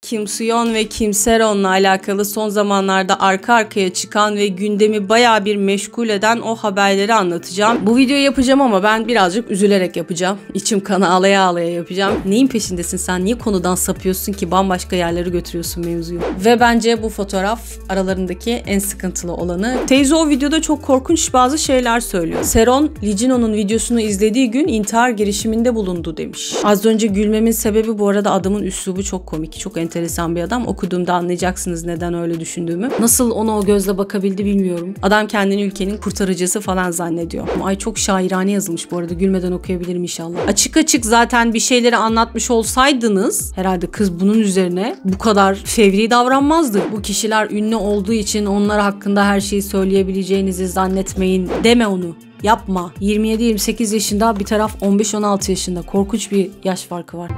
Kim Soo-yeon ve Kim Se-ron'la alakalı son zamanlarda arka arkaya çıkan ve gündemi bayağı bir meşgul eden o haberleri anlatacağım. Bu videoyu yapacağım ama ben birazcık üzülerek yapacağım. İçim kanı ağlaya ağlaya yapacağım. Neyin peşindesin sen? Niye konudan sapıyorsun ki? Bambaşka yerlere götürüyorsun mevzuyu. Ve bence bu fotoğraf aralarındaki en sıkıntılı olanı. Teyze o videoda çok korkunç bazı şeyler söylüyor. Se-ron, Lee Jin-ho'nun videosunu izlediği gün intihar girişiminde bulundu demiş. Az önce gülmemin sebebi bu arada adamın üslubu çok komik. Çok enteresan bir adam. Okuduğumda anlayacaksınız neden öyle düşündüğümü. Nasıl ona o gözle bakabildi bilmiyorum. Adam kendini ülkenin kurtarıcısı falan zannediyor. Ay çok şairane yazılmış bu arada. Gülmeden okuyabilirim inşallah. Açık açık zaten bir şeyleri anlatmış olsaydınız herhalde kız bunun üzerine bu kadar fevri davranmazdı. Bu kişiler ünlü olduğu için onlar hakkında her şeyi söyleyebileceğinizi zannetmeyin. Deme onu. Yapma. 27-28 yaşında, bir taraf 15-16 yaşında. Korkunç bir yaş farkı var.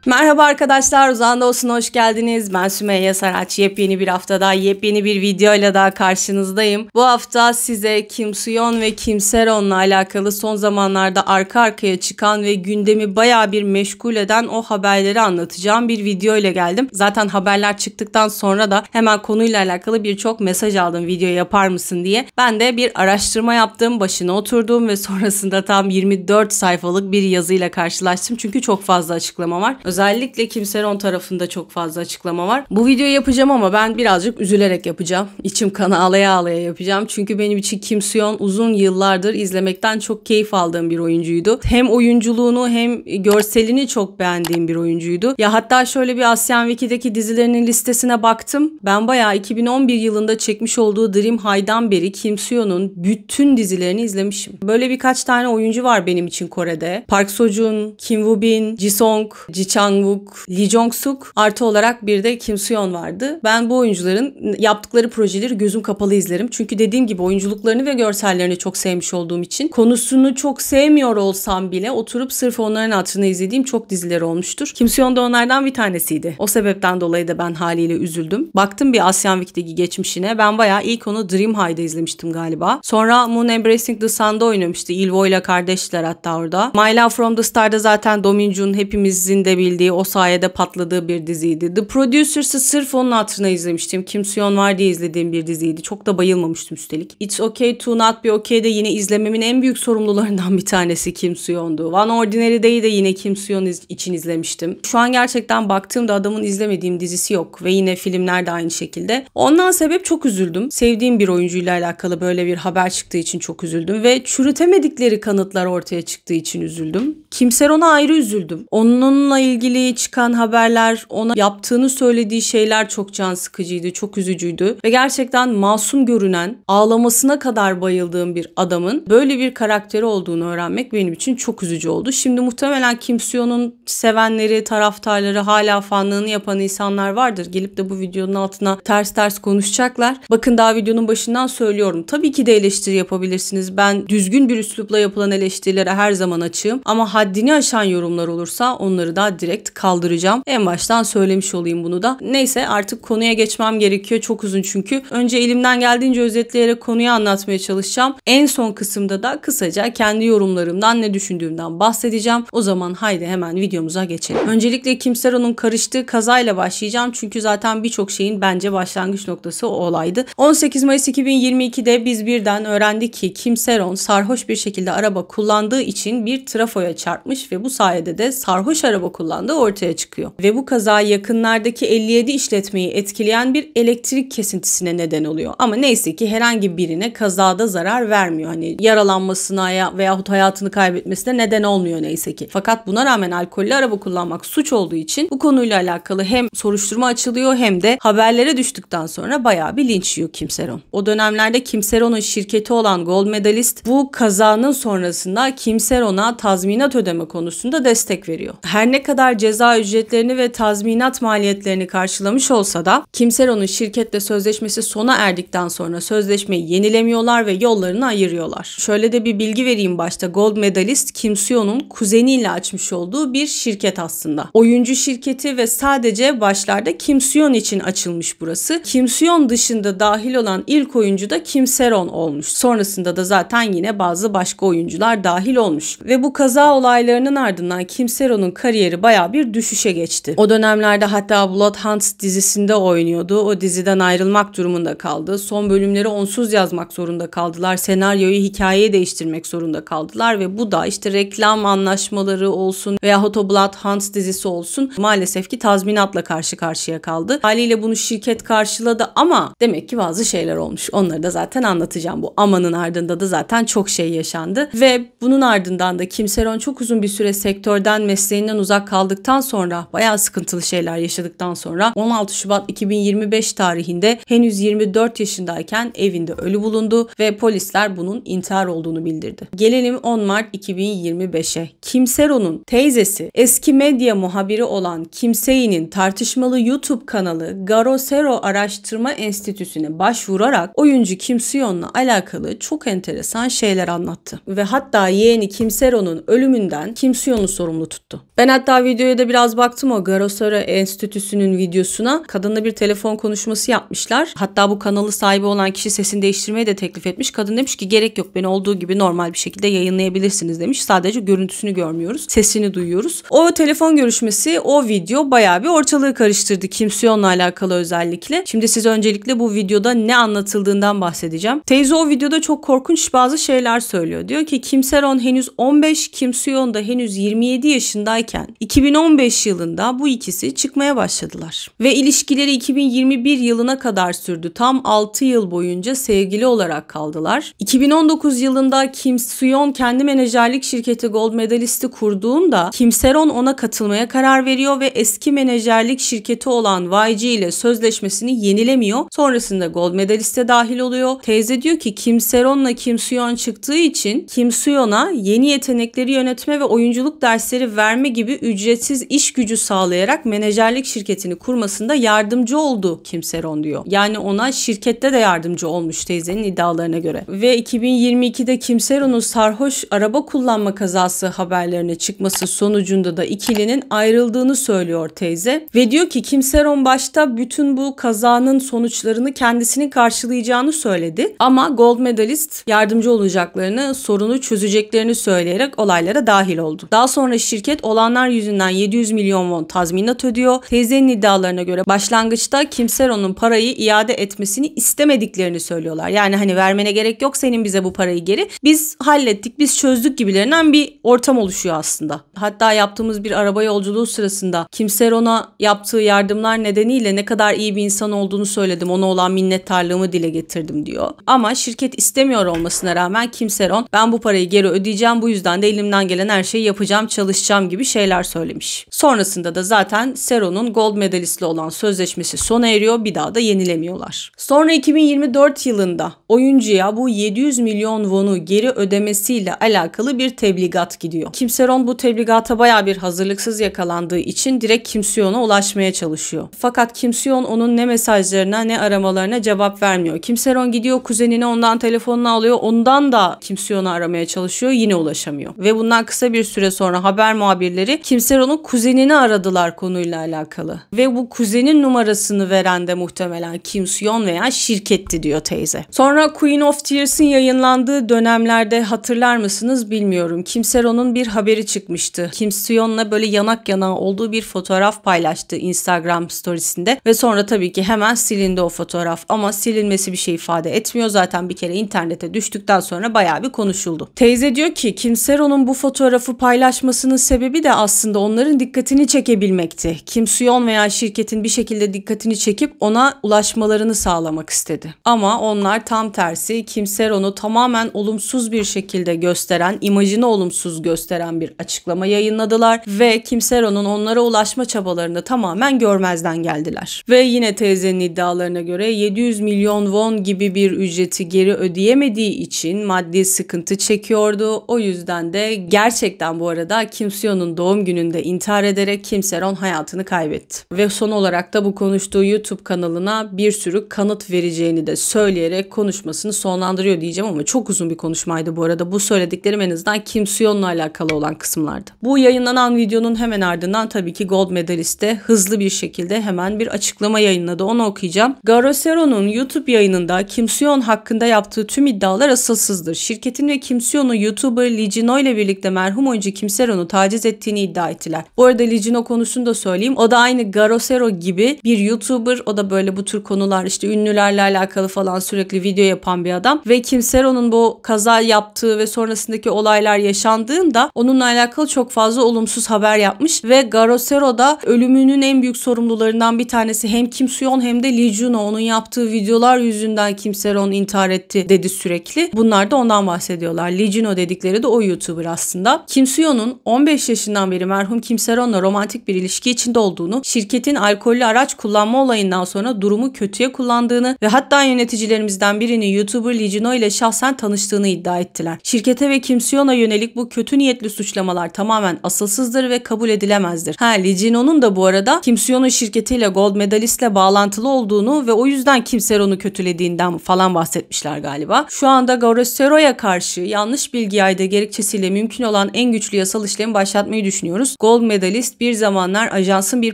Merhaba arkadaşlar, Uzağında Olsun hoş geldiniz. Ben Sümeyye Saraç. Yepyeni bir haftada, yepyeni bir videoyla daha karşınızdayım. Bu hafta size Kim Soo-yeon ve Kim Se-ron'la alakalı son zamanlarda arka arkaya çıkan ve gündemi bayağı bir meşgul eden o haberleri anlatacağım bir videoyla geldim. Zaten haberler çıktıktan sonra da hemen konuyla alakalı birçok mesaj aldım, video yapar mısın diye. Ben de bir araştırma yaptım, başına oturdum ve sonrasında tam 24 sayfalık bir yazıyla karşılaştım. Çünkü çok fazla açıklama var. Özellikle Kim Se-ron tarafında çok fazla açıklama var. Bu videoyu yapacağım ama ben birazcık üzülerek yapacağım. İçim kanı ağlaya ağlaya yapacağım. Çünkü benim için Kim Soo-yeon uzun yıllardır izlemekten çok keyif aldığım bir oyuncuydu. Hem oyunculuğunu hem görselini çok beğendiğim bir oyuncuydu. Ya hatta şöyle bir Asyan Wiki'deki dizilerinin listesine baktım. Ben bayağı 2011 yılında çekmiş olduğu Dream High'dan beri Kim Soo-yeon'un bütün dizilerini izlemişim. Böyle birkaç tane oyuncu var benim için Kore'de. Park Seo-joon, Kim Woo-bin, Ji-sung, Ji Chang-wook, Lee Jong-suk artı olarak bir de Kim Soo-yeon vardı. Ben bu oyuncuların yaptıkları projeleri gözüm kapalı izlerim. Çünkü dediğim gibi oyunculuklarını ve görsellerini çok sevmiş olduğum için konusunu çok sevmiyor olsam bile oturup sırf onların hatırına izlediğim çok dizileri olmuştur. Kim Soo-yeon da onlardan bir tanesiydi. O sebepten dolayı da ben haliyle üzüldüm. Baktım bir Asyan Wiki'deki geçmişine. Ben bayağı ilk onu Dream High'da izlemiştim galiba. Sonra Moon Embracing the Sun'da oynamıştı. Il-woo ile kardeşler hatta orada. My Love from the Star'da zaten Do Min-jun hepimizin de bildiği, o sayede patladığı bir diziydi. The Producers'ı sırf onun hatırına izlemiştim. Kim Soo-yeon var diye izlediğim bir diziydi. Çok da bayılmamıştım üstelik. It's Okay to Not Be Okay de yine izlememin en büyük sorumlularından bir tanesi Kim Soo-yeon'du. One Ordinary Day'i de yine Kim Soo-yeon için izlemiştim. Şu an gerçekten baktığımda adamın izlemediğim dizisi yok ve yine filmler de aynı şekilde. Ondan sebep çok üzüldüm. Sevdiğim bir oyuncuyla alakalı böyle bir haber çıktığı için çok üzüldüm ve çürütemedikleri kanıtlar ortaya çıktığı için üzüldüm. Kim Se-ron'a ayrı üzüldüm. Onunla ilgili çıkan haberler, ona yaptığını söylediği şeyler çok can sıkıcıydı, çok üzücüydü ve gerçekten masum görünen, ağlamasına kadar bayıldığım bir adamın böyle bir karakteri olduğunu öğrenmek benim için çok üzücü oldu. Şimdi muhtemelen Kim Soo-yeon'un sevenleri, taraftarları, hala fanlığını yapan insanlar vardır. Gelip de bu videonun altına ters ters konuşacaklar. Bakın daha videonun başından söylüyorum. Tabii ki de eleştiri yapabilirsiniz. Ben düzgün bir üslupla yapılan eleştirilere her zaman açığım ama haddini aşan yorumlar olursa onları da direkt kaldıracağım. En baştan söylemiş olayım bunu da. Neyse artık konuya geçmem gerekiyor. Çok uzun çünkü. Önce elimden geldiğince özetleyerek konuyu anlatmaya çalışacağım. En son kısımda da kısaca kendi yorumlarımdan, ne düşündüğümden bahsedeceğim. O zaman haydi hemen videomuza geçelim. Öncelikle Kim Se-ron'un karıştığı kazayla başlayacağım. Çünkü zaten birçok şeyin bence başlangıç noktası o olaydı. 18 Mayıs 2022'de biz birden öğrendik ki Kim Se-ron sarhoş bir şekilde araba kullandığı için bir trafoya çarpmış ve bu sayede de sarhoş araba kullandığı ortaya çıkıyor. Ve bu kaza yakınlardaki 57 işletmeyi etkileyen bir elektrik kesintisine neden oluyor. Ama neyse ki herhangi birine kazada zarar vermiyor. Hani yaralanmasına veyahut hayatını kaybetmesine neden olmuyor neyse ki. Fakat buna rağmen alkollü araba kullanmak suç olduğu için bu konuyla alakalı hem soruşturma açılıyor hem de haberlere düştükten sonra bayağı bir linç yiyor Kim Se-ron. O dönemlerde Kim Se-ron'un şirketi olan Gold Medalist bu kazanın sonrasında Kim Se-ron'a tazminat ödeme konusunda destek veriyor. Her ne kadar polisler ceza ücretlerini ve tazminat maliyetlerini karşılamış olsa da Kimseron'un şirketle sözleşmesi sona erdikten sonra sözleşmeyi yenilemiyorlar ve yollarını ayırıyorlar. Şöyle de bir bilgi vereyim başta. Gold medalist Kim Soo-yeon'un kuzeniyle açmış olduğu bir şirket aslında. Oyuncu şirketi ve sadece başlarda Kim Soo-yeon için açılmış burası. Kim Soo-yeon dışında dahil olan ilk oyuncu da Kim Se-ron olmuş. Sonrasında da zaten yine bazı başka oyuncular dahil olmuş. Ve bu kaza olaylarının ardından Kim Se-ron'un kariyeri bayağı bir düşüşe geçti. O dönemlerde hatta Bloodhounds dizisinde oynuyordu. O diziden ayrılmak durumunda kaldı. Son bölümleri onsuz yazmak zorunda kaldılar. Senaryoyu, hikayeyi değiştirmek zorunda kaldılar ve bu da işte reklam anlaşmaları olsun veyahut o Bloodhounds dizisi olsun maalesef ki tazminatla karşı karşıya kaldı. Haliyle bunu şirket karşıladı ama demek ki bazı şeyler olmuş. Onları da zaten anlatacağım. Bu amanın ardında da zaten çok şey yaşandı ve bunun ardından da Kim Se-ron çok uzun bir süre sektörden, mesleğinden uzak kaldıktan sonra, bayağı sıkıntılı şeyler yaşadıktan sonra 16 Şubat 2025 tarihinde henüz 24 yaşındayken evinde ölü bulundu ve polisler bunun intihar olduğunu bildirdi. Gelelim 10 Mart 2025'e. Kim Se-ron'un teyzesi, eski medya muhabiri olan Kim Se-in'in tartışmalı YouTube kanalı Garosero Araştırma Enstitüsü'ne başvurarak oyuncu Kim Soo-yeon'la alakalı çok enteresan şeyler anlattı. Ve hatta yeğeni Kim Se-ron'un ölümünden Kim Soo-yeon'u sorumlu tuttu. Ben hatta videoya da biraz baktım, o Garosero Enstitüsü'nün videosuna. Kadınla bir telefon konuşması yapmışlar. Hatta bu kanalı sahibi olan kişi sesini değiştirmeyi de teklif etmiş. Kadın demiş ki gerek yok, beni olduğu gibi normal bir şekilde yayınlayabilirsiniz demiş. Sadece görüntüsünü görmüyoruz, sesini duyuyoruz. O telefon görüşmesi, o video bayağı bir ortalığı karıştırdı Kim Soo-yeon'la alakalı özellikle. Şimdi size öncelikle bu videoda ne anlatıldığından bahsedeceğim. Teyze o videoda çok korkunç bazı şeyler söylüyor. Diyor ki Kim Se-ron henüz 15, Kim Soo-yeon da henüz 27 yaşındayken 2015 yılında bu ikisi çıkmaya başladılar. Ve ilişkileri 2021 yılına kadar sürdü. Tam 6 yıl boyunca sevgili olarak kaldılar. 2019 yılında Kim Soo-yeon kendi menajerlik şirketi Gold Medalist'i kurduğunda Kim Se-ron ona katılmaya karar veriyor ve eski menajerlik şirketi olan YG ile sözleşmesini yenilemiyor. Sonrasında Gold Medalist'e dahil oluyor. Teyze diyor ki Kim Se-ron'la Kim Soo-yeon çıktığı için Kim Soo-yeon'a yeni yetenekleri yönetme ve oyunculuk dersleri verme gibi ücretsiz iş gücü sağlayarak menajerlik şirketini kurmasında yardımcı oldu Kim Se-ron diyor. Yani ona şirkette de yardımcı olmuş teyzenin iddialarına göre. Ve 2022'de Kim Se-ron'un sarhoş araba kullanma kazası haberlerine çıkması sonucunda da ikilinin ayrıldığını söylüyor teyze. Ve diyor ki Kim Se-ron başta bütün bu kazanın sonuçlarını kendisinin karşılayacağını söyledi. Ama Gold Medalist yardımcı olacaklarını, sorunu çözeceklerini söyleyerek olaylara dahil oldu. Daha sonra şirket olanlar yüzünden 700 milyon won tazminat ödüyor. Teyzenin iddialarına göre başlangıçta Kim Se-ron'un parayı iade etmesini istemediklerini söylüyorlar. Yani hani vermene gerek yok senin bize bu parayı geri. Biz hallettik, biz çözdük gibilerinden bir ortam oluşuyor aslında. Hatta yaptığımız bir araba yolculuğu sırasında Kim Se-ron'a yaptığı yardımlar nedeniyle ne kadar iyi bir insan olduğunu söyledim. Ona olan minnettarlığımı dile getirdim diyor. Ama şirket istemiyor olmasına rağmen Kim Se-ron ben bu parayı geri ödeyeceğim, bu yüzden de elimden gelen her şeyi yapacağım, çalışacağım gibi şeyler söylemiş. Sonrasında da zaten Se-ron'un Gold Medalist'le olan sözleşmesi sona eriyor. Bir daha da yenilemiyorlar. Sonra 2024 yılında oyuncuya bu 700 milyon won'u geri ödemesiyle alakalı bir tebligat gidiyor. Kim Se-ron bu tebligata bayağı bir hazırlıksız yakalandığı için direkt Kim Soo-yeon'a ulaşmaya çalışıyor. Fakat Kim Soo-yeon onun ne mesajlarına ne aramalarına cevap vermiyor. Kim Se-ron gidiyor kuzenine, ondan telefonunu alıyor. Ondan da Kim Soo-yeon'u aramaya çalışıyor. Yine ulaşamıyor. Ve bundan kısa bir süre sonra haber muhabirleri Kim Se-ron'un kuzenini aradılar konuyla alakalı. Ve bu kuzenin numarasını veren de muhtemelen Kim Soo-yeon veya şirketti diyor teyze. Sonra Queen of Tears'ın yayınlandığı dönemlerde hatırlar mısınız bilmiyorum. Kim Se-ron'un bir haberi çıkmıştı. Kim Soo-yeon'la böyle yanak yana olduğu bir fotoğraf paylaştı Instagram storiesinde ve sonra tabii ki hemen silindi o fotoğraf. Ama silinmesi bir şey ifade etmiyor. Zaten bir kere internete düştükten sonra bayağı bir konuşuldu. Teyze diyor ki Kim Se-ron'un bu fotoğrafı paylaşmasının sebebi de aslında onların dikkatini çekebilmekti. Kim Soo-yeon veya şirketin bir şekilde dikkatini çekip ona ulaşmalarını sağlamak istedi. Ama onlar tam tersi Kim Se-ron'u tamamen olumsuz bir şekilde gösteren, imajını olumsuz gösteren bir açıklama yayınladılar ve Kim Se-ron'un onlara ulaşma çabalarını tamamen görmezden geldiler. Ve yine teyzenin iddialarına göre 700 milyon won gibi bir ücreti geri ödeyemediği için maddi sıkıntı çekiyordu. O yüzden de gerçekten bu arada Kim Soo-yeon'un doğum gününde şekilde intihar ederek Kim Seron hayatını kaybetti. Ve son olarak da bu konuştuğu YouTube kanalına bir sürü kanıt vereceğini de söyleyerek konuşmasını sonlandırıyor diyeceğim ama çok uzun bir konuşmaydı bu arada. Bu söylediklerim en azından Kim Soo-yeon'la alakalı olan kısımlardı. Bu yayınlanan videonun hemen ardından tabii ki Gold Medalist de hızlı bir şekilde hemen bir açıklama yayınladı. Onu okuyacağım. Garo Sero'nun YouTube yayınında Kim Soo-yeon hakkında yaptığı tüm iddialar asılsızdır. Şirketin ve Kim Soo-yeon'un YouTuber Lee Jin-ho ile birlikte merhum oyuncu Kim Seron'u taciz ettiğini iddia ettiler. Bu arada Lee Jin-ho konusunu da söyleyeyim. O da aynı Garo Sero gibi bir YouTuber. O da böyle bu tür konular işte ünlülerle alakalı falan sürekli video yapan bir adam. Ve Kim Seron'un bu kaza yaptığı ve sonrasındaki olaylar yaşandığında onunla alakalı çok fazla olumsuz haber yapmış. Ve Garo Sero da ölümünün en büyük sorumlularından bir tanesi hem Kim Soo-yeon hem de Lee Jin-ho. Onun yaptığı videolar yüzünden Kim Seron intihar etti dedi sürekli. Bunlar da ondan bahsediyorlar. Lee Jin-ho dedikleri de o YouTuber aslında. Kim Soo-yeon'un 15 yaşından beri merhum Kim Seron'la romantik bir ilişki içinde olduğunu, şirketin alkollü araç kullanma olayından sonra durumu kötüye kullandığını ve hatta yöneticilerimizden birinin YouTuber Lee Jin-ho ile şahsen tanıştığını iddia ettiler. Şirkete ve Kim Soo-yeon'a yönelik bu kötü niyetli suçlamalar tamamen asılsızdır ve kabul edilemezdir. Lee Jin-ho'nun da bu arada Kim Soo-yeon'un şirketiyle Gold Medalist'le bağlantılı olduğunu ve o yüzden Kim Seron'u kötülediğinden falan bahsetmişler galiba. Şu anda Garo Sero'ya karşı yanlış bilgi yaydığı gerekçesiyle mümkün olan en güçlü yasal işlemi başlatmayı düşünüyoruz. Gold Medalist bir zamanlar ajansın bir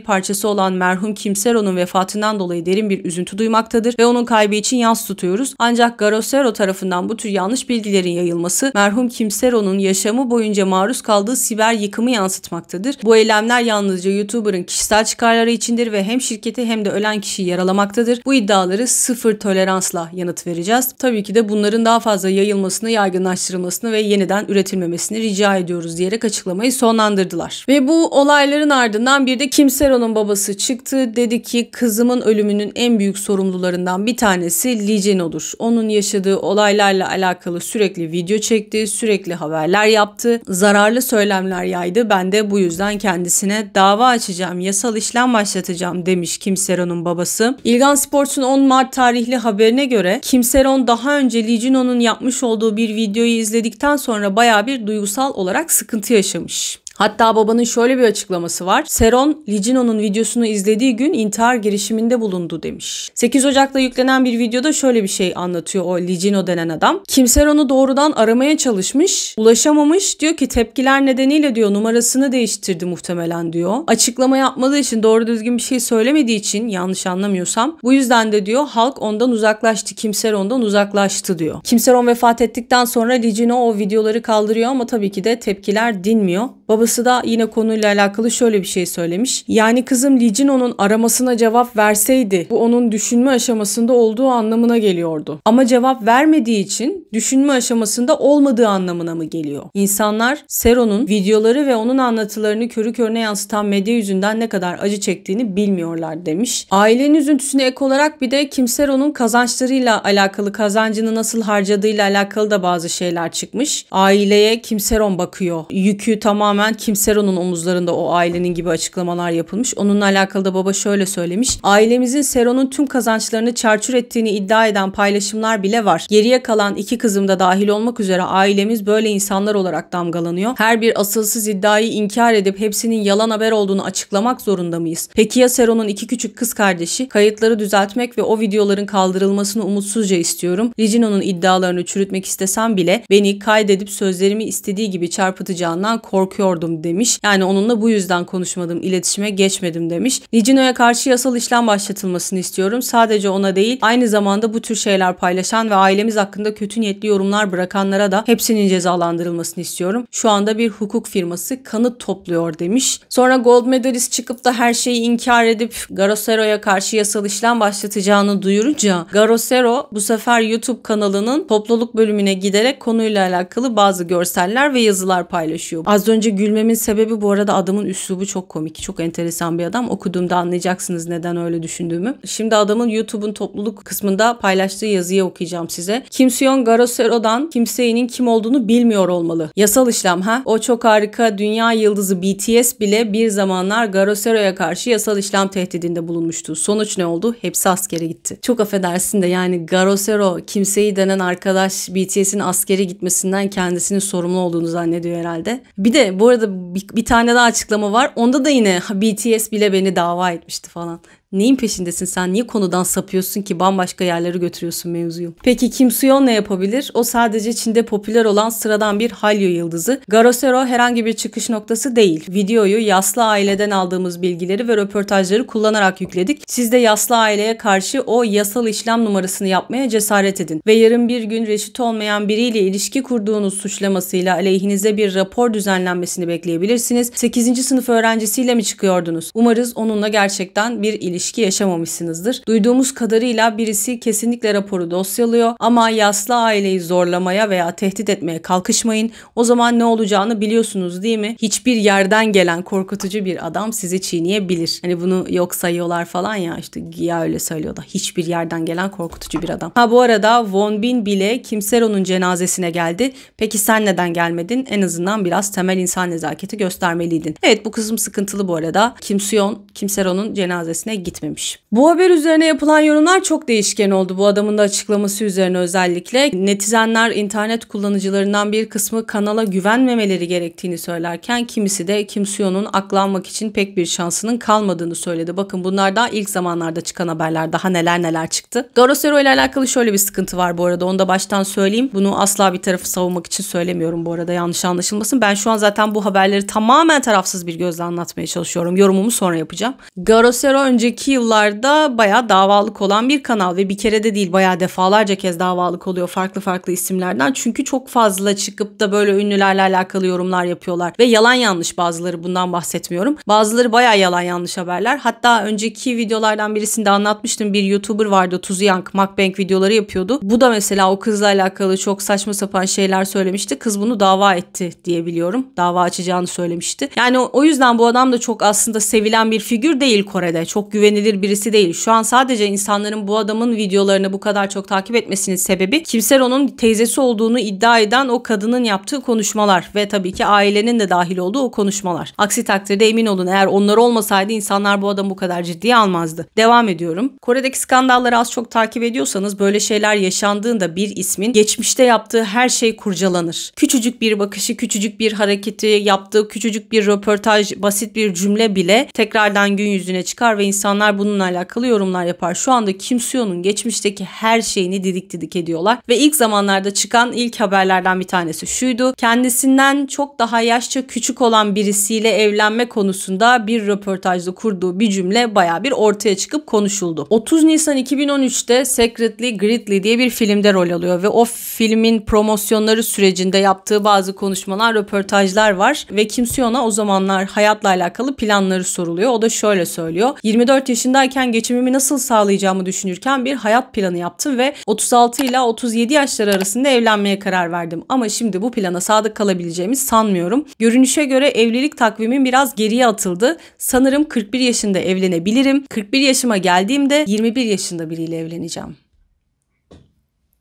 parçası olan merhum Kim Seron'un vefatından dolayı derin bir üzüntü duymaktadır ve onun kaybı için yas tutuyoruz. Ancak Garo Sero tarafından bu tür yanlış bilgilerin yayılması merhum Kim Seron'un yaşamı boyunca maruz kaldığı siber yıkımı yansıtmaktadır. Bu eylemler yalnızca YouTuber'ın kişisel çıkarları içindir ve hem şirketi hem de ölen kişiyi yaralamaktadır. Bu iddiaları sıfır toleransla yanıt vereceğiz. Tabii ki de bunların daha fazla yayılmasını, yaygınlaştırılmasını ve yeniden üretilmemesini rica ediyoruz diyerek açıklamayı sonlandırdılar. Ve bu olayların ardından bir de Kim Seron'un babası çıktı. Dedi ki kızımın ölümünün en büyük sorumlularından bir tanesi Lee Jin-ho'dur. Onun yaşadığı olaylarla alakalı sürekli video çekti, sürekli haberler yaptı, zararlı söylemler yaydı. Ben de bu yüzden kendisine dava açacağım, yasal işlem başlatacağım demiş Kim Seron'un babası. İlgan Sports'un 10 Mart tarihli haberine göre Kim Seron daha önce Lee Jin-ho'nun yapmış olduğu bir videoyu izledikten sonra bayağı bir duygusal olarak sıkıntı yaşamış. Hatta babanın şöyle bir açıklaması var. Seron, Lee Jin-ho'nun videosunu izlediği gün intihar girişiminde bulundu demiş. 8 Ocak'ta yüklenen bir videoda şöyle bir şey anlatıyor o Lee Jin-ho denen adam. Kim Seron'u doğrudan aramaya çalışmış, ulaşamamış. Diyor ki tepkiler nedeniyle diyor numarasını değiştirdi muhtemelen diyor. Açıklama yapmadığı için, doğru düzgün bir şey söylemediği için, yanlış anlamıyorsam, bu yüzden de diyor halk ondan uzaklaştı, Kim Seron'dan uzaklaştı diyor. Kim Seron vefat ettikten sonra Lee Jin-ho o videoları kaldırıyor ama tabii ki de tepkiler dinmiyor. Babası da yine konuyla alakalı şöyle bir şey söylemiş. Yani kızım Lee Jin-ho'nun aramasına cevap verseydi bu onun düşünme aşamasında olduğu anlamına geliyordu. Ama cevap vermediği için düşünme aşamasında olmadığı anlamına mı geliyor? İnsanlar Seron'un videoları ve onun anlatılarını körü körüne yansıtan medya yüzünden ne kadar acı çektiğini bilmiyorlar demiş. Ailenin üzüntüsüne ek olarak bir de Kim Seron'un kazançlarıyla alakalı, kazancını nasıl harcadığıyla alakalı da bazı şeyler çıkmış. Aileye Kim Seron bakıyor. Yükü tamamen Kim Seron'un omuzlarında o ailenin gibi açıklamalar yapılmış. Onunla alakalı da baba şöyle söylemiş. Ailemizin Seron'un tüm kazançlarını çarçur ettiğini iddia eden paylaşımlar bile var. Geriye kalan 2 kızım da dahil olmak üzere ailemiz böyle insanlar olarak damgalanıyor. Her bir asılsız iddiayı inkar edip hepsinin yalan haber olduğunu açıklamak zorunda mıyız? Peki ya Seron'un 2 küçük kız kardeşi? Kayıtları düzeltmek ve o videoların kaldırılmasını umutsuzca istiyorum. Lee Jin-ho'nun iddialarını çürütmek istesem bile beni kaydedip sözlerimi istediği gibi çarpıtacağından korkuyordum demiş. Yani onunla bu yüzden konuşmadım, iletişime geçmedim demiş. Lee Jin-ho'ya karşı yasal işlem başlatılmasını istiyorum. Sadece ona değil, aynı zamanda bu tür şeyler paylaşan ve ailemiz hakkında kötü niyetli yorumlar bırakanlara da hepsinin cezalandırılmasını istiyorum. Şu anda bir hukuk firması kanıt topluyor demiş. Sonra Gold Medalist çıkıp da her şeyi inkar edip Garo Sero'ya karşı yasal işlem başlatacağını duyurunca Garo Sero bu sefer YouTube kanalının topluluk bölümüne giderek konuyla alakalı bazı görseller ve yazılar paylaşıyor. Az önce gülmemin sebebi bu arada adamın üslubu çok komik, çok enteresan bir adam. Okuduğumda anlayacaksınız neden öyle düşündüğümü. Şimdi adamın YouTube'un topluluk kısmında paylaştığı yazıyı okuyacağım size. Kim Soo-yeon Garo Sero'dan kimsenin kim olduğunu bilmiyor olmalı. Yasal işlem ha? O çok harika dünya yıldızı BTS bile bir zamanlar Garo Sero'ya karşı yasal işlem tehdidinde bulunmuştu. Sonuç ne oldu? Hepsi askere gitti. Çok affedersin de yani Garo Sero kimseyi denen arkadaş BTS'in askere gitmesinden kendisinin sorumlu olduğunu zannediyor herhalde. Bir de bu Bu arada bir tane daha açıklama var. Onda da yine BTS bile beni dava etmişti falan. Neyin peşindesin sen? Niye konudan sapıyorsun ki? Bambaşka yerlere götürüyorsun mevzuyu. Peki Kim Soo-yeon ne yapabilir? O sadece Çin'de popüler olan sıradan bir Hallyu yıldızı. Garosero herhangi bir çıkış noktası değil. Videoyu yaslı aileden aldığımız bilgileri ve röportajları kullanarak yükledik. Siz de yaslı aileye karşı o yasal işlem numarasını yapmaya cesaret edin. Ve yarın bir gün reşit olmayan biriyle ilişki kurduğunuz suçlamasıyla aleyhinize bir rapor düzenlenmesini bekleyebilirsiniz. 8. sınıf öğrencisiyle mi çıkıyordunuz? Umarız onunla gerçekten bir ilişki yaşamamışsınızdır. Duyduğumuz kadarıyla birisi kesinlikle raporu dosyalıyor ama yaslı aileyi zorlamaya veya tehdit etmeye kalkışmayın. O zaman ne olacağını biliyorsunuz değil mi? Hiçbir yerden gelen korkutucu bir adam sizi çiğneyebilir. Hani bunu yok sayıyorlar falan ya, işte ya öyle söylüyor da hiçbir yerden gelen korkutucu bir adam. Bu arada Won Bin bile Kim Seron'un cenazesine geldi. Peki sen neden gelmedin? En azından biraz temel insan nezaketi göstermeliydin. Evet, bu kısım sıkıntılı bu arada. Kim Soo-yeon Kim Seron'un cenazesine gitmemiş. Bu haber üzerine yapılan yorumlar çok değişken oldu. Bu adamın da açıklaması üzerine özellikle. Netizenler, internet kullanıcılarından bir kısmı kanala güvenmemeleri gerektiğini söylerken kimisi de Kim Soo-yeon'un aklanmak için pek bir şansının kalmadığını söyledi. Bakın bunlar da ilk zamanlarda çıkan haberler, daha neler çıktı. Garosero ile alakalı şöyle bir sıkıntı var bu arada. Onu da baştan söyleyeyim. Bunu asla bir tarafı savunmak için söylemiyorum bu arada, yanlış anlaşılmasın. Ben şu an zaten bu haberleri tamamen tarafsız bir gözle anlatmaya çalışıyorum. Yorumumu sonra yapacağım. Garosero önceki yıllarda bayağı davalık olan bir kanal ve bir kere de değil, bayağı defalarca kez davalık oluyor farklı isimlerden. Çünkü çok fazla çıkıp da böyle ünlülerle alakalı yorumlar yapıyorlar ve yalan yanlış, bazıları, bundan bahsetmiyorum. Bazıları bayağı yalan yanlış haberler. Hatta önceki videolardan birisinde anlatmıştım, bir YouTuber vardı, Tuzu Yang, mukbang videoları yapıyordu. Bu da mesela o kızla alakalı çok saçma sapan şeyler söylemişti. Kız bunu dava etti diye biliyorum. Dava açacağını söylemişti. Yani o yüzden bu adam da çok aslında sevilen bir figür değil Kore'de. Çok güvenilir birisi değil. Şu an sadece insanların bu adamın videolarını bu kadar çok takip etmesinin sebebi Kim Seron'un teyzesi olduğunu iddia eden o kadının yaptığı konuşmalar ve tabii ki ailenin de dahil olduğu o konuşmalar. Aksi takdirde emin olun, eğer onlar olmasaydı insanlar bu adamı bu kadar ciddiye almazdı. Devam ediyorum. Kore'deki skandalları az çok takip ediyorsanız böyle şeyler yaşandığında bir ismin geçmişte yaptığı her şey kurcalanır. Küçücük bir bakışı, küçücük bir hareketi, yaptığı küçücük bir röportaj, basit bir cümle bile tekrardan gün yüzüne çıkar ve insanlar bununla alakalı yorumlar yapar. Şu anda Kim Soo-yeon'un geçmişteki her şeyini didik ediyorlar ve ilk zamanlarda çıkan ilk haberlerden bir tanesi şuydu: kendisinden çok daha yaşça küçük olan birisiyle evlenme konusunda bir röportajda kurduğu bir cümle bayağı bir ortaya çıkıp konuşuldu. 30 Nisan 2013'te Secretly Gridley diye bir filmde rol alıyor ve o filmin promosyonları sürecinde yaptığı bazı konuşmalar, röportajlar var ve Kim Soo-yeon'a o zamanlar hayatla alakalı planları soruluyor. O da şöyle söylüyor: 24 yaşındayken geçimimi nasıl sağlayacağımı düşünürken bir hayat planı yaptım ve 36 ile 37 yaşları arasında evlenmeye karar verdim. Ama şimdi bu plana sadık kalabileceğimi sanmıyorum. Görünüşe göre evlilik takvimim biraz geriye atıldı. Sanırım 41 yaşında evlenebilirim. 41 yaşıma geldiğimde 21 yaşında biriyle evleneceğim.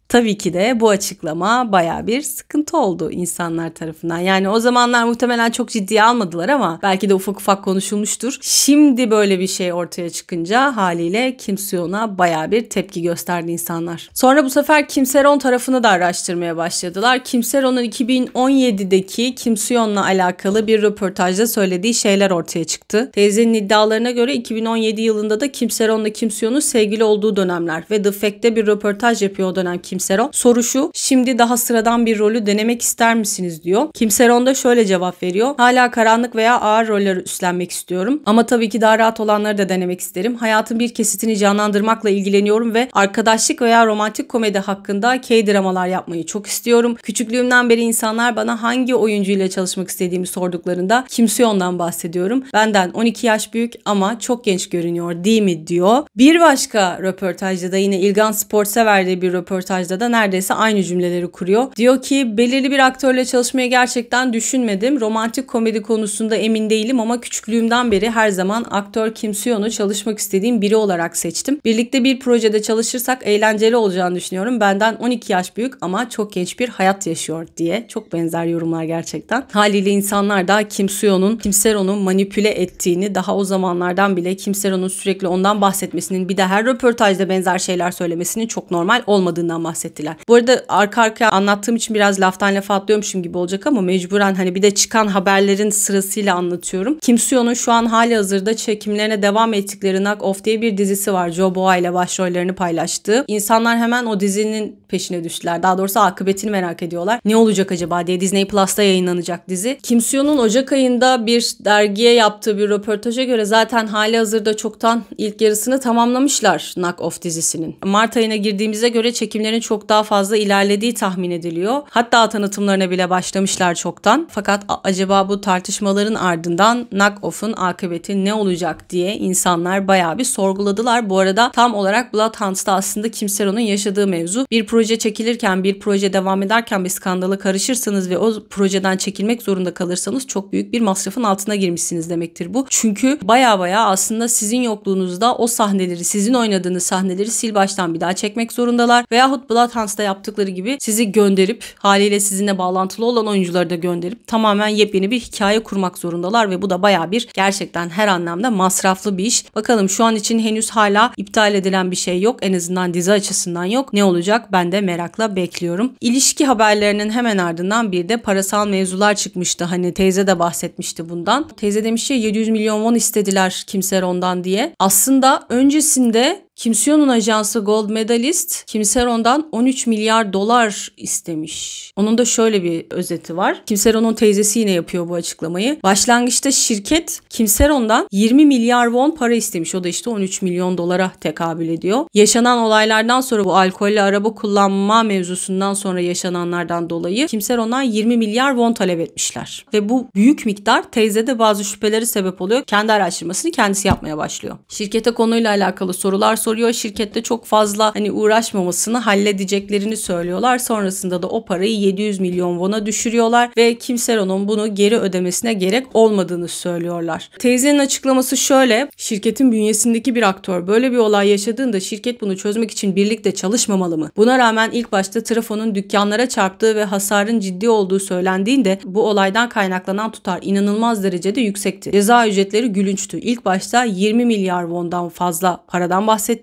Tabii ki de bu açıklama bayağı bir sıkıntı oldu insanlar tarafından. Yani o zamanlar muhtemelen çok ciddiye almadılar ama belki de ufak konuşulmuştur. Şimdi böyle bir şey ortaya çıkınca haliyle Kim Soo-yeon'a bayağı bir tepki gösterdi insanlar. Sonra bu sefer Kim Seron tarafını da araştırmaya başladılar. Kim Seron'un 2017'deki Kim Soo-yeon'la alakalı bir röportajda söylediği şeyler ortaya çıktı. Teyzenin iddialarına göre 2017 yılında da Kim Seron'la Kim Soo-yeon'un sevgili olduğu dönemler ve The Fact'te bir röportaj yapıyor o dönem Kim Seron. Soru şu: şimdi daha sıradan bir rolü denemek ister misiniz diyor. Kim Seron da şöyle cevap veriyor: hala karanlık veya ağır roller üstlenmek istiyorum. Ama tabii ki daha rahat olanları da denemek isterim. Hayatın bir kesitini canlandırmakla ilgileniyorum ve arkadaşlık veya romantik komedi hakkında K-dramalar yapmayı çok istiyorum. Küçüklüğümden beri insanlar bana hangi oyuncuyla çalışmak istediğimi sorduklarında Kim Soo-yeon'dan bahsediyorum. Benden 12 yaş büyük ama çok genç görünüyor değil mi diyor. Bir başka röportajda da, yine İlgan Sports'a verdiği bir röportajda da neredeyse aynı cümleleri kuruyor. Diyor ki belirli bir aktörle çalışmayı gerçekten düşünmedim. Romantik komedi konusunda emin değilim ama küçüklüğümden beri her zaman aktör Kim Soo-yeon'u çalışmak istediğim biri olarak seçtim. Birlikte bir projede çalışırsak eğlenceli olacağını düşünüyorum. Benden 12 yaş büyük ama çok genç bir hayat yaşıyor diye. Çok benzer yorumlar gerçekten. Haliyle insanlar da Kim Soo-yeon'un Kim Seron'u manipüle ettiğini, daha o zamanlardan bile Kim Seron'un sürekli ondan bahsetmesinin, bir de her röportajda benzer şeyler söylemesinin çok normal olmadığından bahsediyor. bahsettiler. Bu arada arka arkaya anlattığım için biraz laftan lafa atlıyormuşum gibi olacak ama mecburen hani bir de çıkan haberlerin sırasıyla anlatıyorum. Kim Soo-yeon'un şu an hali hazırda çekimlerine devam ettikleri Knock Off diye bir dizisi var. Jo Bo-ah ile başrollerini paylaştığı. İnsanlar hemen o dizinin peşine düştüler. Daha doğrusu akıbetini merak ediyorlar. Ne olacak acaba diye. Disney Plus'ta yayınlanacak dizi. Kim Soo-yeon'un Ocak ayında bir dergiye yaptığı bir röportaja göre zaten hali hazırda çoktan ilk yarısını tamamlamışlar Knock Off dizisinin. Mart ayına girdiğimize göre çekimlerin çok daha fazla ilerlediği tahmin ediliyor. Hatta tanıtımlarına bile başlamışlar çoktan. Fakat acaba bu tartışmaların ardından Knock Off'un akıbeti ne olacak diye insanlar bayağı bir sorguladılar. Bu arada tam olarak Bloodhounds'ta aslında Kim Seo-yeon'un yaşadığı mevzu. Bir proje çekilirken, bir proje devam ederken bir skandala karışırsanız ve o projeden çekilmek zorunda kalırsanız çok büyük bir masrafın altına girmişsiniz demektir bu. Çünkü baya aslında sizin yokluğunuzda o sahneleri, sizin oynadığınız sahneleri sil baştan bir daha çekmek zorundalar. Veyahut Bloodhounds'ta yaptıkları gibi sizi gönderip, haliyle sizinle bağlantılı olan oyuncuları da gönderip tamamen yepyeni bir hikaye kurmak zorundalar ve bu da baya bir gerçekten her anlamda masraflı bir iş. Bakalım şu an için henüz hala iptal edilen bir şey yok. En azından dizi açısından yok. Ne olacak? Ben de merakla bekliyorum. İlişki haberlerinin hemen ardından bir de parasal mevzular çıkmıştı. Hani teyze de bahsetmişti bundan. Teyze demiş ya 700 milyon won istediler Kim Seo-yeon'dan diye. Aslında öncesinde Kim Soo-yeon'un ajansı Gold Medalist Kim Seo-yeon'dan 13 milyar dolar istemiş. Onun da şöyle bir özeti var. Kim Seo-yeon'un teyzesi yine yapıyor bu açıklamayı. Başlangıçta şirket Kim Seo-yeon'dan 20 milyar won para istemiş. O da işte 13 milyon dolara tekabül ediyor. Yaşanan olaylardan sonra bu alkollü araba kullanma mevzusundan sonra yaşananlardan dolayı Kim Seo-yeon'dan 20 milyar won talep etmişler. Ve bu büyük miktar teyzede bazı şüpheleri sebep oluyor. Kendi araştırmasını kendisi yapmaya başlıyor. Şirkete konuyla alakalı sorular soruyor. Şirkette çok fazla uğraşmamasını halledeceklerini söylüyorlar. Sonrasında da o parayı 700 milyon won'a düşürüyorlar ve Kim Seo-yeon'un bunu geri ödemesine gerek olmadığını söylüyorlar. Teyzenin açıklaması şöyle: şirketin bünyesindeki bir aktör böyle bir olay yaşadığında şirket bunu çözmek için birlikte çalışmamalı mı? Buna rağmen ilk başta trafonun dükkanlara çarptığı ve hasarın ciddi olduğu söylendiğinde bu olaydan kaynaklanan tutar inanılmaz derecede yüksekti. Ceza ücretleri gülünçtü. İlk başta 20 milyar won'dan fazla paradan bahsettiler.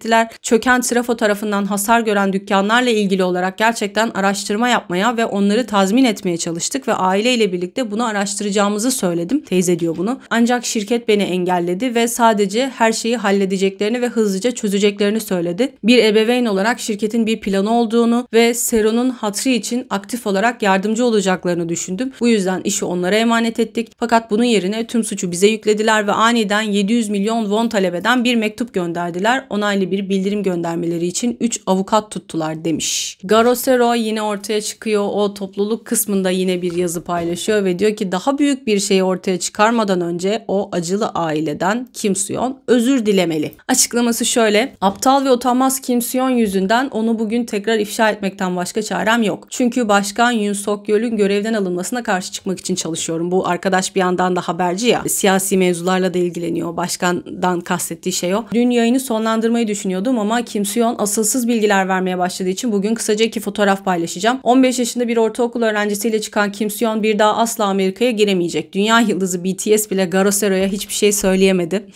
Çöken trafo tarafından hasar gören dükkanlarla ilgili olarak gerçekten araştırma yapmaya ve onları tazmin etmeye çalıştık ve aileyle birlikte bunu araştıracağımızı söyledim. Teyze diyor bunu. Ancak şirket beni engelledi ve sadece her şeyi halledeceklerini ve hızlıca çözeceklerini söyledi. Bir ebeveyn olarak şirketin bir planı olduğunu ve Sero'nun hatırı için aktif olarak yardımcı olacaklarını düşündüm. Bu yüzden işi onlara emanet ettik. Fakat bunun yerine tüm suçu bize yüklediler ve aniden 700 milyon won talep eden bir mektup gönderdiler. Onaylı bir bildirim göndermeleri için 3 avukat tuttular demiş. Garo Sero yine ortaya çıkıyor. O topluluk kısmında yine bir yazı paylaşıyor ve diyor ki daha büyük bir şeyi ortaya çıkarmadan önce o acılı aileden Kim Soo-yeon özür dilemeli. Açıklaması şöyle: aptal ve utanmaz Kim Soo-yeon yüzünden onu bugün tekrar ifşa etmekten başka çarem yok. Çünkü Başkan Yoon Suk-yeol'ün görevden alınmasına karşı çıkmak için çalışıyorum. Bu arkadaş bir yandan da haberci ya. Siyasi mevzularla da ilgileniyor. Başkandan kastettiği şey o. Dün yayını sonlandırmayı düşünüyordum ama Kim Soo-yeon asılsız bilgiler vermeye başladığı için bugün kısaca 2 fotoğraf paylaşacağım. 15 yaşında bir ortaokul öğrencisiyle çıkan Kim Soo-yeon bir daha asla Amerika'ya giremeyecek. Dünya yıldızı BTS bile Garo Sero'ya hiçbir şey söyleyemedi.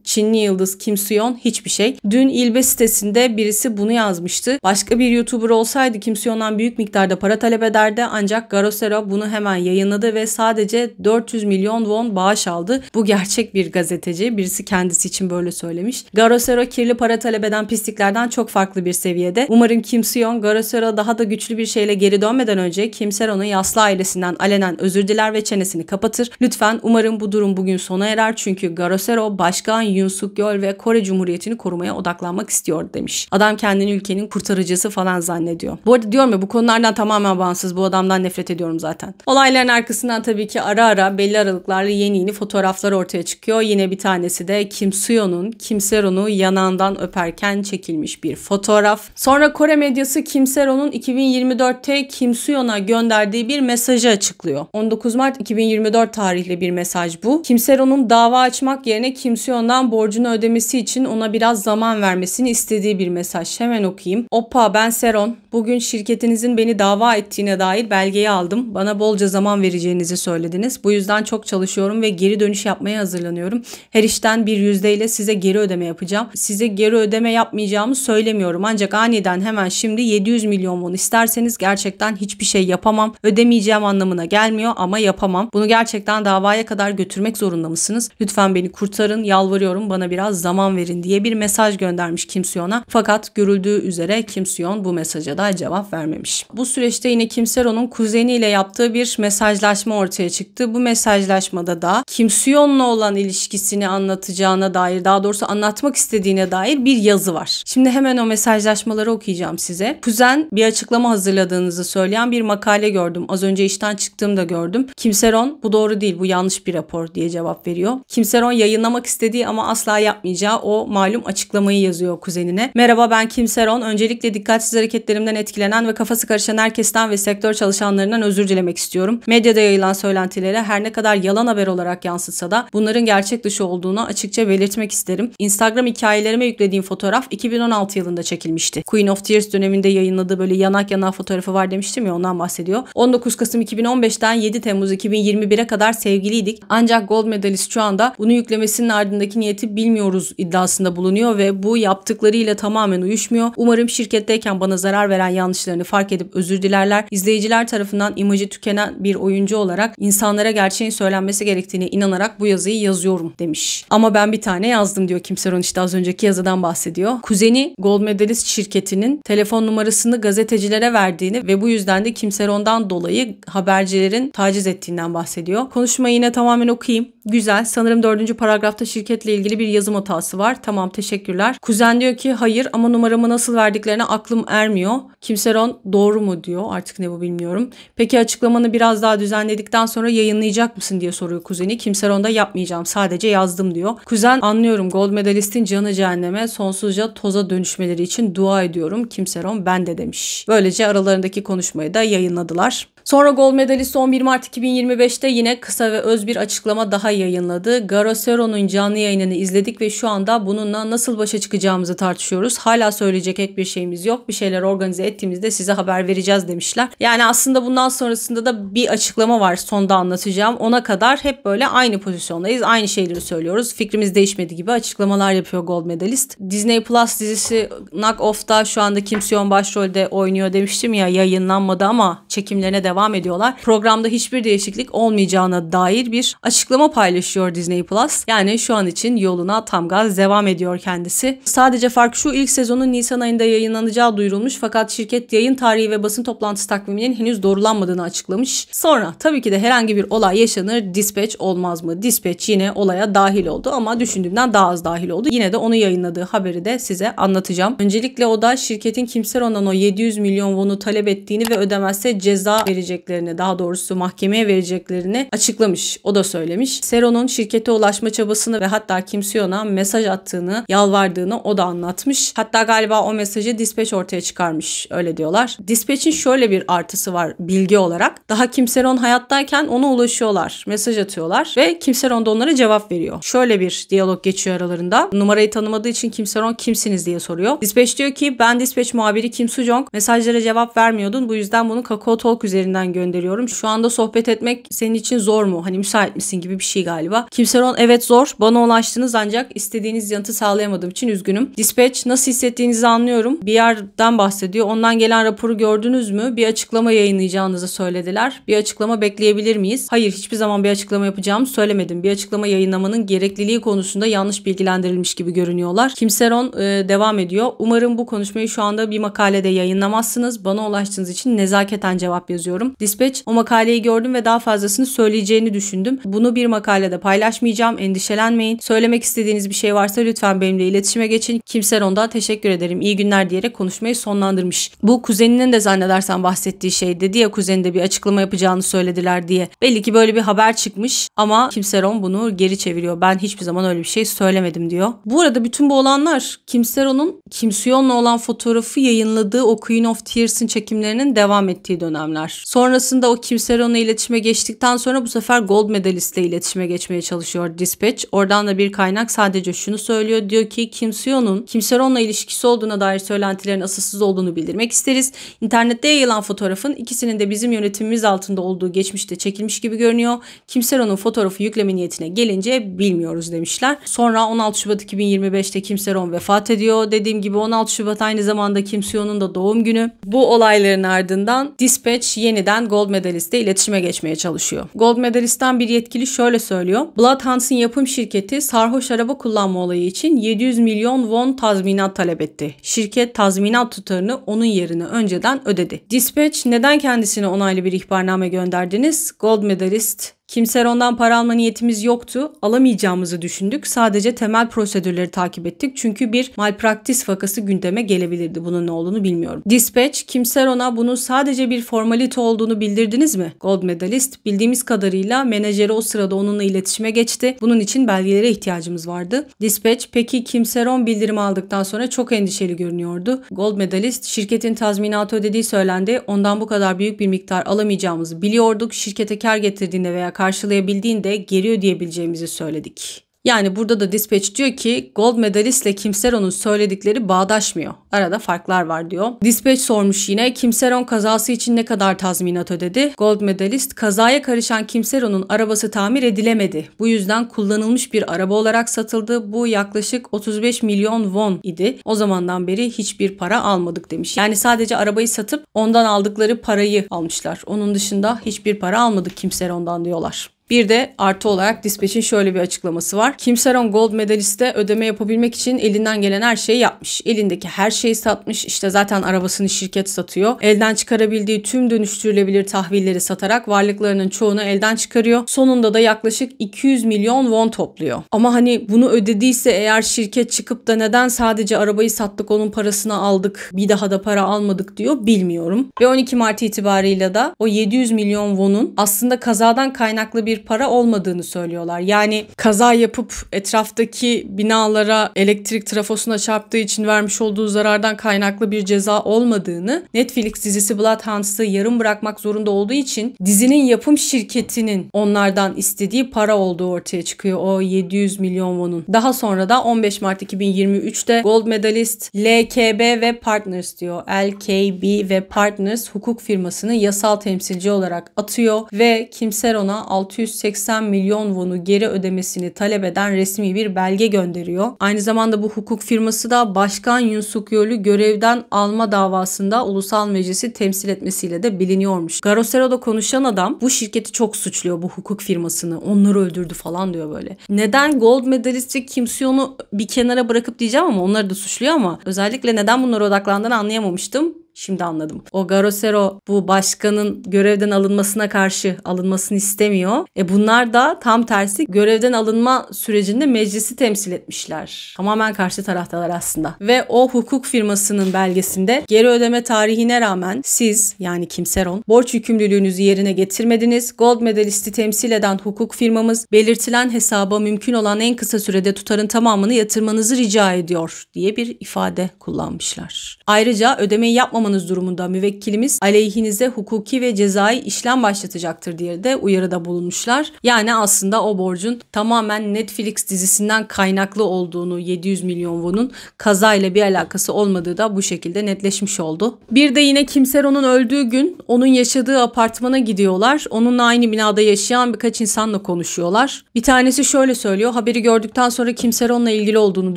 Çinli yıldız Kim Soo-yeon hiçbir şey. Dün İlbe sitesinde birisi bunu yazmıştı. Başka bir YouTuber olsaydı Kim Soo-yeon'dan büyük miktarda para talep ederdi. Ancak Garo Sero bunu hemen yayınladı ve sadece 400 milyon won bağış aldı. Bu gerçek bir gazeteci. Birisi kendisi için böyle söylemiş. Garo Sero kirli para talep eden pisliklerden çok farklı bir seviyede. Umarım Kim Soo-yeon Garo Sero daha da güçlü bir şeyle geri dönmeden önce Kim Sero'nun yaslı ailesinden alenen özür diler ve çenesini kapatır. Lütfen umarım bu durum bugün sona erer çünkü Garo Sero Başkan Yoon Suk-yeol ve Kore Cumhuriyeti'ni korumaya odaklanmak istiyor demiş. Adam kendini ülkenin kurtarıcısı falan zannediyor. Bu arada diyorum ya, bu konulardan tamamen bağımsız, bu adamdan nefret ediyorum zaten. Olayların arkasından tabii ki ara ara belli aralıklarla yeni fotoğraflar ortaya çıkıyor. Yine bir tanesi de Kim Soo-yeon'un Kim Sero'nu yanağından öperken çekilmiş bir fotoğraf. Sonra Kore medyası Kim Sero'nun 2024'te Kim Soo-yeon'a gönderdiği bir mesajı açıklıyor. 19 Mart 2024 tarihli bir mesaj bu. Kim Sero'nun dava açmak yerine Kim Soo-yeon'dan borcunu ödemesi için ona biraz zaman vermesini istediği bir mesaj. Hemen okuyayım. Oppa, ben Seron. Bu Bugün şirketinizin beni dava ettiğine dair belgeyi aldım. Bana bolca zaman vereceğinizi söylediniz. Bu yüzden çok çalışıyorum ve geri dönüş yapmaya hazırlanıyorum. Her işten bir yüzdeyle size geri ödeme yapacağım. Size geri ödeme yapmayacağımı söylemiyorum. Ancak aniden hemen şimdi 700 milyon won isterseniz gerçekten hiçbir şey yapamam. Ödemeyeceğim anlamına gelmiyor ama yapamam. Bunu gerçekten davaya kadar götürmek zorunda mısınız? Lütfen beni kurtarın, yalvarıyorum, bana biraz zaman verin diye bir mesaj göndermiş Kim Soo-yeon'a. Fakat görüldüğü üzere Kim Soo-yeon bu mesaja da cevap vermemiş. Bu süreçte yine Kim Se-ron'un kuzeniyle yaptığı bir mesajlaşma ortaya çıktı. Bu mesajlaşmada da Kim Soo-yeon'la olan ilişkisini anlatacağına dair, daha doğrusu anlatmak istediğine dair bir yazı var. Şimdi hemen o mesajlaşmaları okuyacağım size. Kuzen bir açıklama hazırladığınızı söyleyen bir makale gördüm. Az önce işten çıktığımda gördüm. Kim Se-ron bu doğru değil, bu yanlış bir rapor diye cevap veriyor. Kim Se-ron yayınlamak istediği ama asla yapmayacağı o malum açıklamayı yazıyor kuzenine. Merhaba, ben Kim Se-ron. Öncelikle dikkatsiz hareketlerimden etkilenen ve kafası karışan herkesten ve sektör çalışanlarından özür dilemek istiyorum. Medyada yayılan söylentilere her ne kadar yalan haber olarak yansıtsa da bunların gerçek dışı olduğunu açıkça belirtmek isterim. Instagram hikayelerime yüklediğim fotoğraf 2016 yılında çekilmişti. Queen of Tears döneminde yayınladığı böyle yanak yana fotoğrafı var demiştim ya, ondan bahsediyor. 19 Kasım 2015'ten 7 Temmuz 2021'e kadar sevgiliydik. Ancak Gold Medalist şu anda bunu yüklemesinin ardındaki niyeti bilmiyoruz iddiasında bulunuyor ve bu yaptıklarıyla tamamen uyuşmuyor. Umarım şirketteyken bana zarar veren yanlışlarını fark edip özür dilerler. İzleyiciler tarafından imajı tükenen bir oyuncu olarak insanlara gerçeğin söylenmesi gerektiğine inanarak bu yazıyı yazıyorum demiş. Ama ben bir tane yazdım diyor Kim Se-ron, işte az önceki yazıdan bahsediyor. Kuzeni Gold Medalist şirketinin telefon numarasını gazetecilere verdiğini ve bu yüzden de Kim Se-ron'dan dolayı habercilerin taciz ettiğinden bahsediyor. Konuşmayı yine tamamen okuyayım. Güzel. Sanırım 4. paragrafta şirketle ilgili bir yazım hatası var. Tamam, teşekkürler. Kuzen diyor ki hayır ama numaramı nasıl verdiklerine aklım ermiyor. Kim Se-ron doğru mu diyor. Artık ne bu bilmiyorum. Peki açıklamanı biraz daha düzenledikten sonra yayınlayacak mısın diye soruyor kuzeni. Kim Se-ron da yapmayacağım, sadece yazdım diyor. Kuzen anlıyorum, Gold Medalist'in canı cehenneme, sonsuzca toza dönüşmeleri için dua ediyorum. Kim Se-ron ben de demiş. Böylece aralarındaki konuşmayı da yayınladılar. Sonra Gold Medalist 11 Mart 2025'te yine kısa ve öz bir açıklama daha yayınladı. Garo Seron'un canlı yayınını izledik ve şu anda bununla nasıl başa çıkacağımızı tartışıyoruz. Hala söyleyecek ek bir şeyimiz yok. Bir şeyler organize ettiğimizde size haber vereceğiz demişler. Yani aslında bundan sonrasında da bir açıklama var, sonda anlatacağım. Ona kadar hep böyle aynı pozisyondayız. Aynı şeyleri söylüyoruz. Fikrimiz değişmedi gibi açıklamalar yapıyor Gold Medalist. Disney Plus dizisi Knock Off'ta şu anda Kim Soo-yeon başrolde oynuyor demiştim ya, yayınlanmadı ama çekimlerine devam ediyorlar. Programda hiçbir değişiklik olmayacağına dair bir açıklama paylaşıyor Disney Plus. Yani şu an için yoluna tam gaz devam ediyor kendisi. Sadece fark şu, ilk sezonun Nisan ayında yayınlanacağı duyurulmuş fakat şirket yayın tarihi ve basın toplantısı takviminin henüz doğrulanmadığını açıklamış. Sonra tabii ki de herhangi bir olay yaşanır, dispatch olmaz mı? Dispatch yine olaya dahil oldu ama düşündüğümden daha az dahil oldu. Yine de onu yayınladığı haberi de size anlatacağım. Öncelikle o da şirketin Kim Se-ron'dan o 700 milyon won'u talep ettiğini ve ödemezse ceza vereceklerini, daha doğrusu mahkemeye vereceklerini açıklamış. O da söylemiş. Se-ron'un şirkete ulaşma çabasını ve hatta Kim Soo-yeon'a mesaj attığını, yalvardığını o da anlatmış. Hatta galiba o mesajı Dispatch ortaya çıkarmış. Öyle diyorlar. Dispatch'in şöyle bir artısı var bilgi olarak. Daha Kim Se-ron hayattayken ona ulaşıyorlar. Mesaj atıyorlar ve Kim Se-ron da onlara cevap veriyor. Şöyle bir diyalog geçiyor aralarında. Numarayı tanımadığı için Kim Se-ron kimsiniz diye soruyor. Dispatch diyor ki ben Dispatch muhabiri Kim Soo-jong. Mesajlara cevap vermiyordun. Bu yüzden bunu Kakao Talk üzerinden gönderiyorum. Şu anda sohbet etmek senin için zor mu? Hani müsait misin gibi bir şey galiba. Kim Se-ron evet zor. Bana ulaştınız ancak istediğiniz yanıtı sağlayamadığım için üzgünüm. Dispatch nasıl hissettiğinizi anlıyorum. Bir yerden bahsediyor. Ondan gelen raporu gördünüz mü? Bir açıklama yayınlayacağınızı söylediler. Bir açıklama bekleyebilir miyiz? Hayır, hiçbir zaman bir açıklama yapacağımı söylemedim. Bir açıklama yayınlamanın gerekliliği konusunda yanlış bilgilendirilmiş gibi görünüyorlar. Kim Se-ron devam ediyor. Umarım bu konuşmayı şu anda bir makalede yayınlamazsınız. Bana ulaştığınız için nezaketen cevap yazıyorum. Dispatch o makaleyi gördüm ve daha fazlasını söyleyeceğini düşündüm. Bunu bir makalede paylaşmayacağım. Endişelenmeyin. Söylemek istediğiniz bir şey varsa lütfen benimle iletişime geçin. Kim Se-ron'da teşekkür ederim. İyi günler diyerek konuşmayı sonlandırmış. Bu kuzeninin de zannedersen bahsettiği şey, dedi ya kuzeninde bir açıklama yapacağını söylediler diye. Belli ki böyle bir haber çıkmış ama Kim Se-ron bunu geri çeviriyor. Ben hiçbir zaman öyle bir şey söylemedim diyor. Bu arada bütün bu olanlar Kim Se-ron'un Kim Soo-yeon'la olan fotoğrafı yayınladığı o Queen of Tears'ın çekimlerinin devam ettiği dönemler. Sonrasında o Kim Seron'la iletişime geçtikten sonra bu sefer Gold Medalist'le iletişime geçmeye çalışıyor Dispatch. Oradan da bir kaynak sadece şunu söylüyor. Diyor ki Kim Seron'la ilişkisi olduğuna dair söylentilerin asılsız olduğunu bildirmek isteriz. İnternette yayılan fotoğrafın ikisinin de bizim yönetimimiz altında olduğu geçmişte çekilmiş gibi görünüyor. Kim Seron'un fotoğrafı yükleme niyetine gelince bilmiyoruz demişler. Sonra 16 Şubat 2025'te Kim Seron vefat ediyor. Dediğim gibi 16 Şubat aynı zamanda Kim Seon'un da doğum günü. Bu olayların ardından Dispatch yeniden Gold Medalist'le iletişime geçmeye çalışıyor. Gold Medalist'ten bir yetkili şöyle söylüyor. Bloodhounds'ın yapım şirketi sarhoş araba kullanma olayı için 700 milyon won tazminat talep etti. Şirket tazminat tutarını onun yerine önceden ödedi. Dispatch neden kendisine onaylı bir ihbarname gönderdiniz? Gold Medalist Kim Seron'dan para alma niyetimiz yoktu. Alamayacağımızı düşündük. Sadece temel prosedürleri takip ettik. Çünkü bir malpraktis vakası gündeme gelebilirdi. Bunun ne olduğunu bilmiyorum. Dispatch, Kim Seron'a bunun sadece bir formalite olduğunu bildirdiniz mi? Gold Medalist, bildiğimiz kadarıyla menajeri o sırada onunla iletişime geçti. Bunun için belgelere ihtiyacımız vardı. Dispatch, peki Kim Seron bildirimi aldıktan sonra çok endişeli görünüyordu. Gold Medalist, şirketin tazminatı ödediği söylendi. Ondan bu kadar büyük bir miktar alamayacağımızı biliyorduk. Şirkete kar getirdiğinde veya karşılayabildiğinde geri ödeyebileceğimizi söyledik. Yani burada da Dispatch diyor ki Gold Medalist ile Kim Seron'un söyledikleri bağdaşmıyor. Arada farklar var diyor. Dispatch sormuş yine Kim Seron kazası için ne kadar tazminat ödedi? Gold Medalist kazaya karışan Kim Seron'un arabası tamir edilemedi. Bu yüzden kullanılmış bir araba olarak satıldı. Bu yaklaşık 35 milyon won idi. O zamandan beri hiçbir para almadık demiş. Yani sadece arabayı satıp ondan aldıkları parayı almışlar. Onun dışında hiçbir para almadık Kim Seron'dan diyorlar. Bir de artı olarak Dispatch'in şöyle bir açıklaması var. Kim Seron Gold Medalist'e ödeme yapabilmek için elinden gelen her şeyi yapmış. Elindeki her şeyi satmış. İşte zaten arabasını şirket satıyor. Elden çıkarabildiği tüm dönüştürülebilir tahvilleri satarak varlıklarının çoğunu elden çıkarıyor. Sonunda da yaklaşık 200 milyon won topluyor. Ama hani bunu ödediyse eğer şirket çıkıp da neden sadece arabayı sattık onun parasını aldık bir daha da para almadık diyor bilmiyorum. Ve 12 Mart itibarıyla da o 700 milyon won'un aslında kazadan kaynaklı bir para olmadığını söylüyorlar. Yani kaza yapıp etraftaki binalara elektrik trafosuna çarptığı için vermiş olduğu zarardan kaynaklı bir ceza olmadığını, Netflix dizisi Bloodhounds'ı yarım bırakmak zorunda olduğu için dizinin yapım şirketinin onlardan istediği para olduğu ortaya çıkıyor o 700 milyon won'un. Daha sonra da 15 Mart 2023'te Gold Medalist LKB ve Partners diyor. LKB ve Partners hukuk firmasını yasal temsilci olarak atıyor ve Kim Seron'a 680 milyon won'u geri ödemesini talep eden resmi bir belge gönderiyor. Aynı zamanda bu hukuk firması da Başkan Yoon Suk Yeol'ü görevden alma davasında ulusal meclisi temsil etmesiyle de biliniyormuş. Garosero'da konuşan adam bu şirketi çok suçluyor, bu hukuk firmasını. Onları öldürdü falan diyor böyle. Neden Gold Medalist ve Kim Seon'u bir kenara bırakıp diyeceğim ama onları da suçluyor ama özellikle neden bunlara odaklandığını anlayamamıştım. Şimdi anladım. O Garosero bu başkanın görevden alınmasına karşı alınmasını istemiyor. Bunlar da tam tersi görevden alınma sürecinde meclisi temsil etmişler. Tamamen karşı taraftalar aslında. Ve o hukuk firmasının belgesinde geri ödeme tarihine rağmen siz yani Kim Seron borç yükümlülüğünüzü yerine getirmediniz. Gold Medalist'i temsil eden hukuk firmamız belirtilen hesaba mümkün olan en kısa sürede tutarın tamamını yatırmanızı rica ediyor diye bir ifade kullanmışlar. Ayrıca ödemeyi yapmamanız durumunda müvekkilimiz aleyhinize hukuki ve cezai işlem başlatacaktır diye de uyarıda bulunmuşlar. Yani aslında o borcun tamamen Netflix dizisinden kaynaklı olduğunu, 700 milyon won'un kazayla bir alakası olmadığı da bu şekilde netleşmiş oldu. Bir de yine Kim Seron'un öldüğü gün onun yaşadığı apartmana gidiyorlar. Onunla aynı binada yaşayan birkaç insanla konuşuyorlar. Bir tanesi şöyle söylüyor. Haberi gördükten sonra Kim Seron'la ilgili olduğunu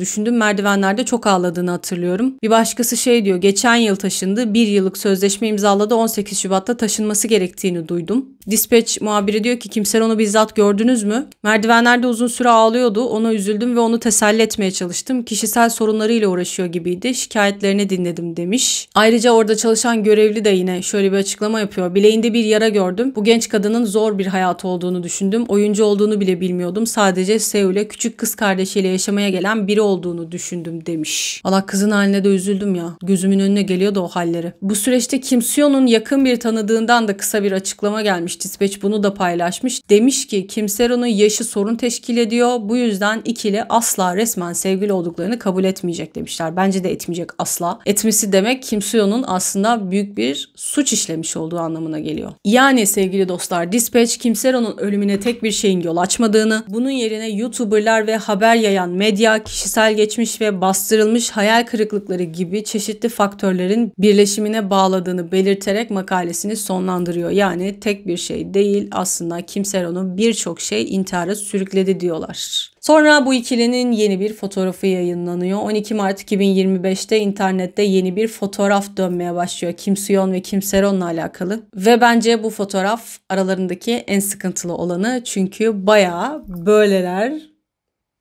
düşündüm. Merdivenlerde çok ağladığını hatırlıyorum. Bir başkası şey diyor. Geçen yıl taşındı. 1 yıllık sözleşme imzaladı. 18 Şubat'ta taşınması gerektiğini duydum. Dispatch muhabiri diyor ki Kim Seron'u bizzat gördünüz mü? Merdivenlerde uzun süre ağlıyordu. Ona üzüldüm ve onu teselli etmeye çalıştım. Kişisel sorunlarıyla uğraşıyor gibiydi. Şikayetlerini dinledim demiş. Ayrıca orada çalışan görevli de yine şöyle bir açıklama yapıyor. Bileğinde bir yara gördüm. Bu genç kadının zor bir hayatı olduğunu düşündüm. Oyuncu olduğunu bile bilmiyordum. Sadece Seul'e küçük kız kardeşiyle yaşamaya gelen biri olduğunu düşündüm demiş. Allah kızın haline de üzüldüm ya. Gözümün önüne geliyordu o halleri. Bu süreçte Kim Seon'un yakın bir tanıdığından da kısa bir açıklama gelmiş. vermiş. Dispatch bunu da paylaşmış. Demiş ki Kim Seron'un yaşı sorun teşkil ediyor. Bu yüzden ikili asla resmen sevgili olduklarını kabul etmeyecek demişler. Bence de etmeyecek asla. Etmesi demek Kim Seon'un aslında büyük bir suç işlemiş olduğu anlamına geliyor. Yani sevgili dostlar, Dispatch Kim Seron'un ölümüne tek bir şeyin yol açmadığını, bunun yerine YouTuber'lar ve haber yayan medya, kişisel geçmiş ve bastırılmış hayal kırıklıkları gibi çeşitli faktörlerin birleşimine bağladığını belirterek makalesini sonlandırıyor. Yani tek bir şey değil, aslında Kim Seron'u birçok şey intihara sürükledi diyorlar. Sonra bu ikilinin yeni bir fotoğrafı yayınlanıyor. 12 Mart 2025'te internette yeni bir fotoğraf dönmeye başlıyor Kim Seon ve Kim Seron'la alakalı. Ve bence bu fotoğraf aralarındaki en sıkıntılı olanı, çünkü bayağı böyleler